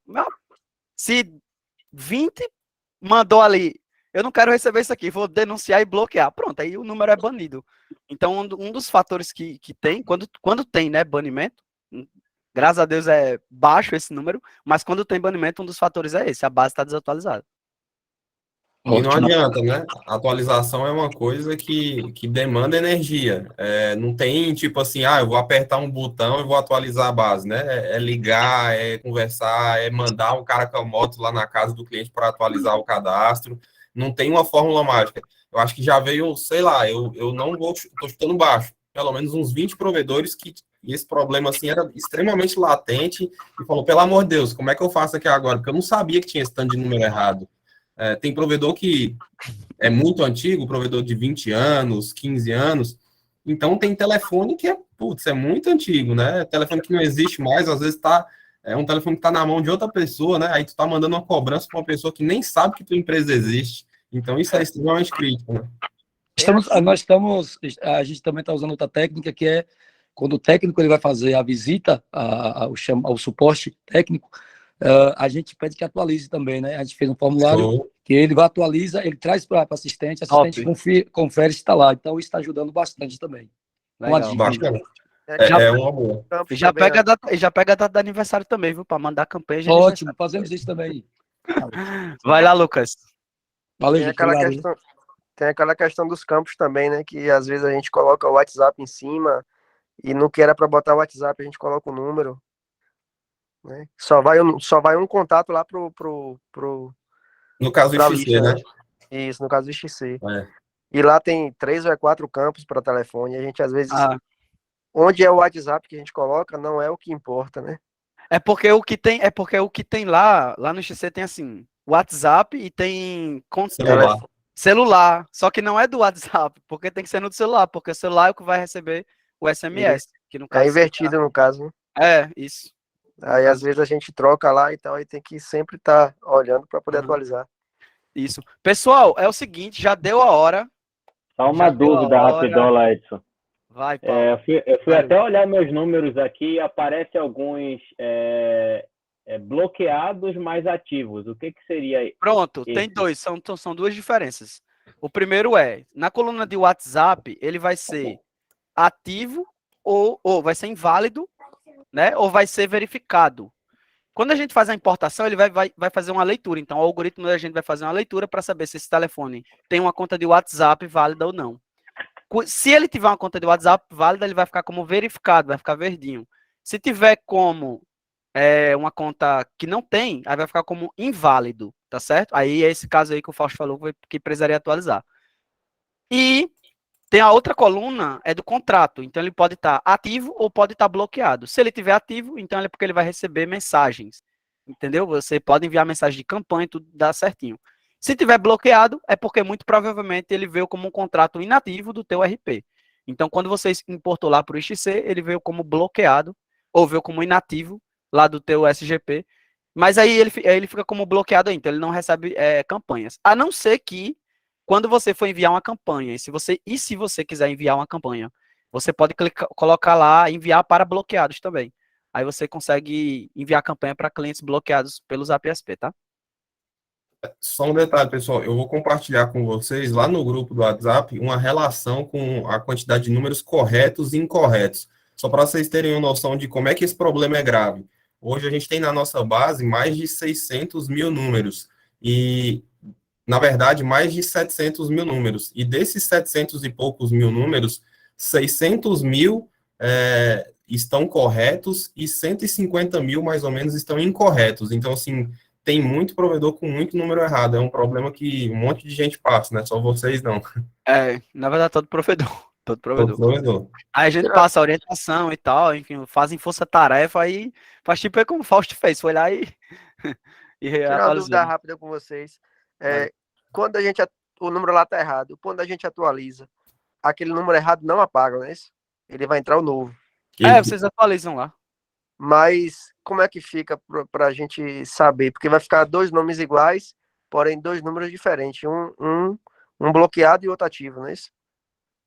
se 20 mandou ali, eu não quero receber isso aqui, vou denunciar e bloquear, pronto, aí o número é banido. Então, um dos fatores que tem, quando tem, né, banimento, graças a Deus é baixo esse número, mas quando tem banimento, um dos fatores é esse, a base está desatualizada. E não adianta, né? A atualização é uma coisa que demanda energia. Não tem tipo assim, eu vou apertar um botão e vou atualizar a base, né? É ligar, é conversar, é mandar um cara com a moto lá na casa do cliente para atualizar o cadastro. Não tem uma fórmula mágica. Eu acho que já veio, sei lá, eu não vou, tô chutando baixo, pelo menos uns 20 provedores que esse problema assim era extremamente latente e falou, pelo amor de Deus, como é que eu faço aqui agora? Porque eu não sabia que tinha esse tanto de número errado. Tem provedor que é muito antigo, provedor de 20 anos, 15 anos, então tem telefone que é muito antigo, né? Telefone que não existe mais, às vezes é um telefone que está na mão de outra pessoa, né? Aí tu tá mandando uma cobrança para uma pessoa que nem sabe que tua empresa existe. Então isso é extremamente crítico, né? A gente também está usando outra técnica que é quando o técnico ele vai fazer a visita ao suporte técnico, a gente pede que atualize também, né? A gente fez um formulário que ele vai atualiza, ele traz para o assistente confere se está lá. Então, isso está ajudando bastante também. Legal. Bacana. Uma boa. E já pega a data do aniversário também, viu? Para mandar a campanha de Ótimo, fazemos isso também. Vai lá, Lucas. Valeu, tem aquela questão dos campos também, né? Que às vezes a gente coloca o WhatsApp em cima e no que era para botar o WhatsApp a gente coloca o número. Né? Só vai um contato lá pro no caso do XC, lista, né? Isso, no caso do XC. E lá tem 3 ou 4 campos para telefone. A gente às vezes onde é o WhatsApp que a gente coloca não é o que importa, né? É porque o que tem lá no XC tem assim, WhatsApp e tem celular. Só que não é do WhatsApp, porque tem que ser no celular, porque o celular é o que vai receber o SMS, que no caso invertido no caso, né? Isso. Aí às vezes a gente troca lá, então aí tem que sempre estar olhando para poder atualizar. Isso. Pessoal, é o seguinte, já deu a hora. Só uma dúvida rapidola, Edson. Vai, Paulo. Eu fui até olhar meus números aqui e aparece alguns bloqueados mais ativos. O que seria? Pronto, tem dois, são duas diferenças. O primeiro na coluna de WhatsApp, ele vai ser ativo ou vai ser inválido, né? Ou vai ser verificado. Quando a gente faz a importação, ele vai fazer uma leitura. Então, o algoritmo da gente vai fazer uma leitura para saber se esse telefone tem uma conta de WhatsApp válida ou não. Se ele tiver uma conta de WhatsApp válida, ele vai ficar como verificado, vai ficar verdinho. Se tiver como uma conta que não tem, aí vai ficar como inválido, tá certo? Aí é esse caso aí que o Fausto falou que precisaria atualizar. E tem a outra coluna, é do contrato. Então, ele pode estar ativo ou pode estar bloqueado. Se ele tiver ativo, então é porque ele vai receber mensagens. Entendeu? Você pode enviar mensagem de campanha e tudo dá certinho. Se tiver bloqueado, é porque muito provavelmente ele veio como um contrato inativo do teu RP. Então, quando você importou lá para o XC, ele veio como bloqueado, ou veio como inativo lá do teu SGP. Mas aí ele fica como bloqueado aí, então ele não recebe campanhas. A não ser que quando você for enviar uma campanha, e se você quiser enviar uma campanha, você pode colocar lá, enviar para bloqueados também. Aí você consegue enviar campanha para clientes bloqueados pelos APSP, tá? Só um detalhe, pessoal, eu vou compartilhar com vocês lá no grupo do WhatsApp uma relação com a quantidade de números corretos e incorretos, só para vocês terem uma noção de como é que esse problema é grave. Hoje a gente tem na nossa base mais de 600 mil números e, na verdade, mais de 700 mil números. E desses 700 e poucos mil números, 600 mil estão corretos e 150 mil, mais ou menos, estão incorretos. Então, assim, tem muito provedor com muito número errado. É um problema que um monte de gente passa, né? Só vocês não. Na verdade, todo provedor. Todo provedor. Todo provedor. Aí a gente passa a orientação e tal, enfim, fazem força-tarefa, aí faz tipo como o Fausto fez, foi lá e Tirar uma atualizou. dúvida rápida com vocês. Quando o número lá tá errado, quando a gente atualiza, aquele número errado não apaga, não é isso? Ele vai entrar o novo. Vocês atualizam lá. Mas como é que fica para a gente saber? Porque vai ficar 2 nomes iguais, porém 2 números diferentes. Um bloqueado e outro ativo, não é isso?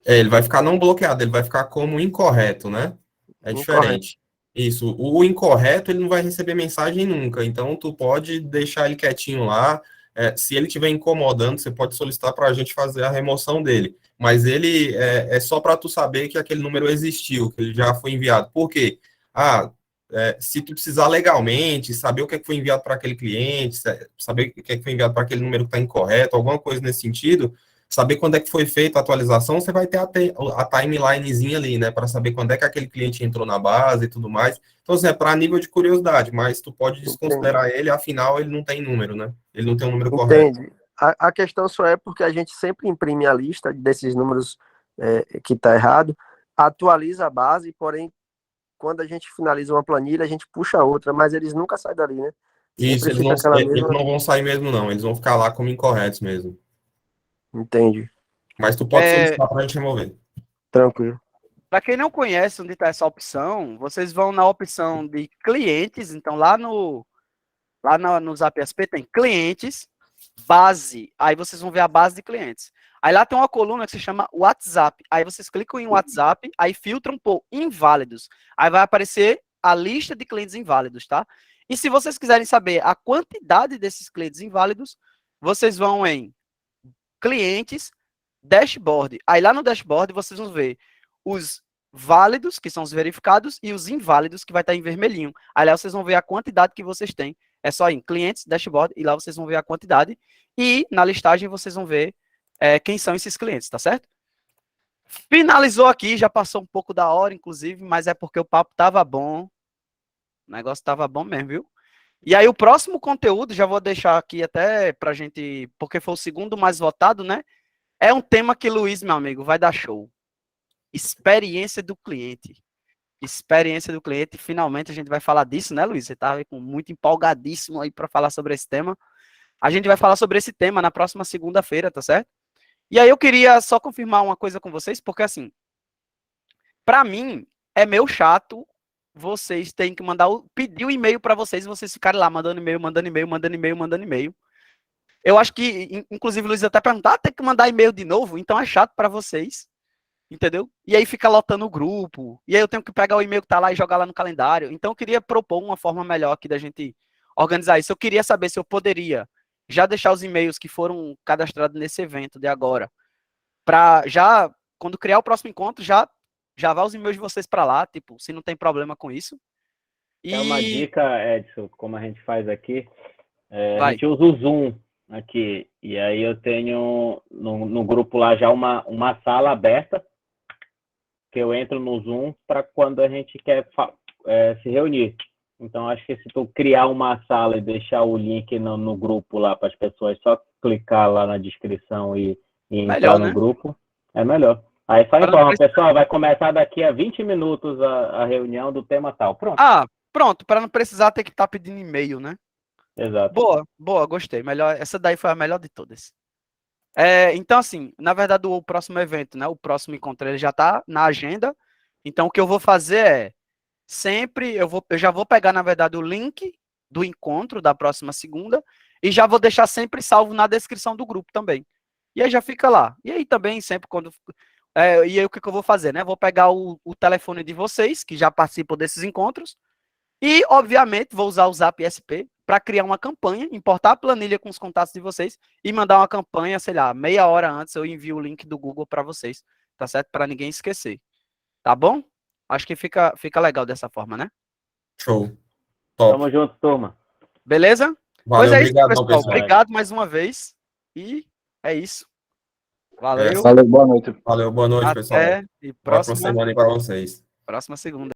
Ele vai ficar não bloqueado, ele vai ficar como incorreto, né? É diferente. Isso. O incorreto, ele não vai receber mensagem nunca. Então, tu pode deixar ele quietinho lá. Se ele estiver incomodando, você pode solicitar para a gente fazer a remoção dele. Mas ele é só para tu saber que aquele número existiu, que ele já foi enviado. Por quê? Se tu precisar legalmente, saber o que foi enviado para aquele cliente, saber o que foi enviado para aquele número que está incorreto, alguma coisa nesse sentido, saber quando é que foi feita a atualização, você vai ter a timelinezinha ali, né, para saber quando é que aquele cliente entrou na base e tudo mais. Então, assim, é para nível de curiosidade, mas tu pode desconsiderar ele, afinal, ele não tem número, né? Ele não tem um número correto. Entendi. A questão só é porque a gente sempre imprime a lista desses números que está errado, atualiza a base, porém, quando a gente finaliza uma planilha, a gente puxa outra, mas eles nunca saem dali, né? Isso, eles não vão sair mesmo, não. Eles vão ficar lá como incorretos mesmo. Entendi. Mas tu pode solicitar para a gente remover. Tranquilo. Para quem não conhece onde está essa opção, vocês vão na opção de clientes. Então, lá no Zap SP tem clientes, base. Aí vocês vão ver a base de clientes. Aí lá tem uma coluna que se chama WhatsApp. Aí vocês clicam em WhatsApp, aí filtram por inválidos. Aí vai aparecer a lista de clientes inválidos, tá? E se vocês quiserem saber a quantidade desses clientes inválidos, vocês vão em clientes, dashboard. Aí lá no dashboard vocês vão ver os válidos, que são os verificados, e os inválidos, que vai estar em vermelhinho. Aí lá vocês vão ver a quantidade que vocês têm. É só em clientes, dashboard, e lá vocês vão ver a quantidade. E na listagem vocês vão ver quem são esses clientes, tá certo? Finalizou aqui, já passou um pouco da hora, inclusive, mas é porque o papo tava bom. O negócio tava bom mesmo, viu? E aí o próximo conteúdo, já vou deixar aqui até pra gente, porque foi o segundo mais votado, né? É um tema que Luiz, meu amigo, vai dar show. Experiência do cliente. Experiência do cliente. Finalmente a gente vai falar disso, né, Luiz? Você tá muito empolgadíssimo aí para falar sobre esse tema. A gente vai falar sobre esse tema na próxima segunda-feira, tá certo? E aí eu queria só confirmar uma coisa com vocês, porque assim, para mim é meio chato vocês têm que pedir o e-mail para vocês e vocês ficarem lá mandando e-mail, mandando e-mail, mandando e-mail, mandando e-mail. Eu acho que, inclusive, o Luiz até perguntou, tem que mandar e-mail de novo? Então é chato para vocês, entendeu? E aí fica lotando o grupo, e aí eu tenho que pegar o e-mail que tá lá e jogar lá no calendário. Então eu queria propor uma forma melhor aqui da gente organizar isso. Eu queria saber se eu poderia já deixar os e-mails que foram cadastrados nesse evento de agora, para já, quando criar o próximo encontro, já vai os e-mails de vocês para lá, tipo, se não tem problema com isso. E... É uma dica, Edson, como a gente faz aqui. A Vai. gente usa o Zoom aqui. E aí eu tenho no grupo lá já uma sala aberta, que eu entro no Zoom para quando a gente quer se reunir. Então, acho que se tu criar uma sala e deixar o link no grupo lá para as pessoas só clicar lá na descrição e entrar Melhor, no né? grupo, é melhor. Aí só Para não informa, precisar- pessoal, vai começar daqui a 20 minutos a reunião do tema tal. Pronto. Ah, pronto, para não precisar ter que estar pedindo e-mail, né? Exato. Boa, gostei. Melhor, essa daí foi a melhor de todas. Então, assim, na verdade, o próximo evento, né? O próximo encontro, ele já está na agenda. Então, o que eu vou fazer é sempre eu já vou pegar, na verdade, o link do encontro da próxima segunda e já vou deixar sempre salvo na descrição do grupo também. E aí já fica lá. E aí também, sempre quando. E aí o que eu vou fazer, né? Vou pegar o telefone de vocês, que já participam desses encontros, e, obviamente, vou usar o Zap SP para criar uma campanha, importar a planilha com os contatos de vocês e mandar uma campanha, sei lá, meia hora antes eu envio o link do Google para vocês, tá certo? Para ninguém esquecer. Tá bom? Acho que fica legal dessa forma, né? Show. Top. Tamo junto, turma. Beleza? Valeu, Pois é isso, obrigado, pessoal. pessoal. Obrigado mais uma vez. E é isso. Valeu. Valeu, boa noite. Valeu, boa noite, pessoal. Até e Ótima semana aí para vocês. próxima segunda.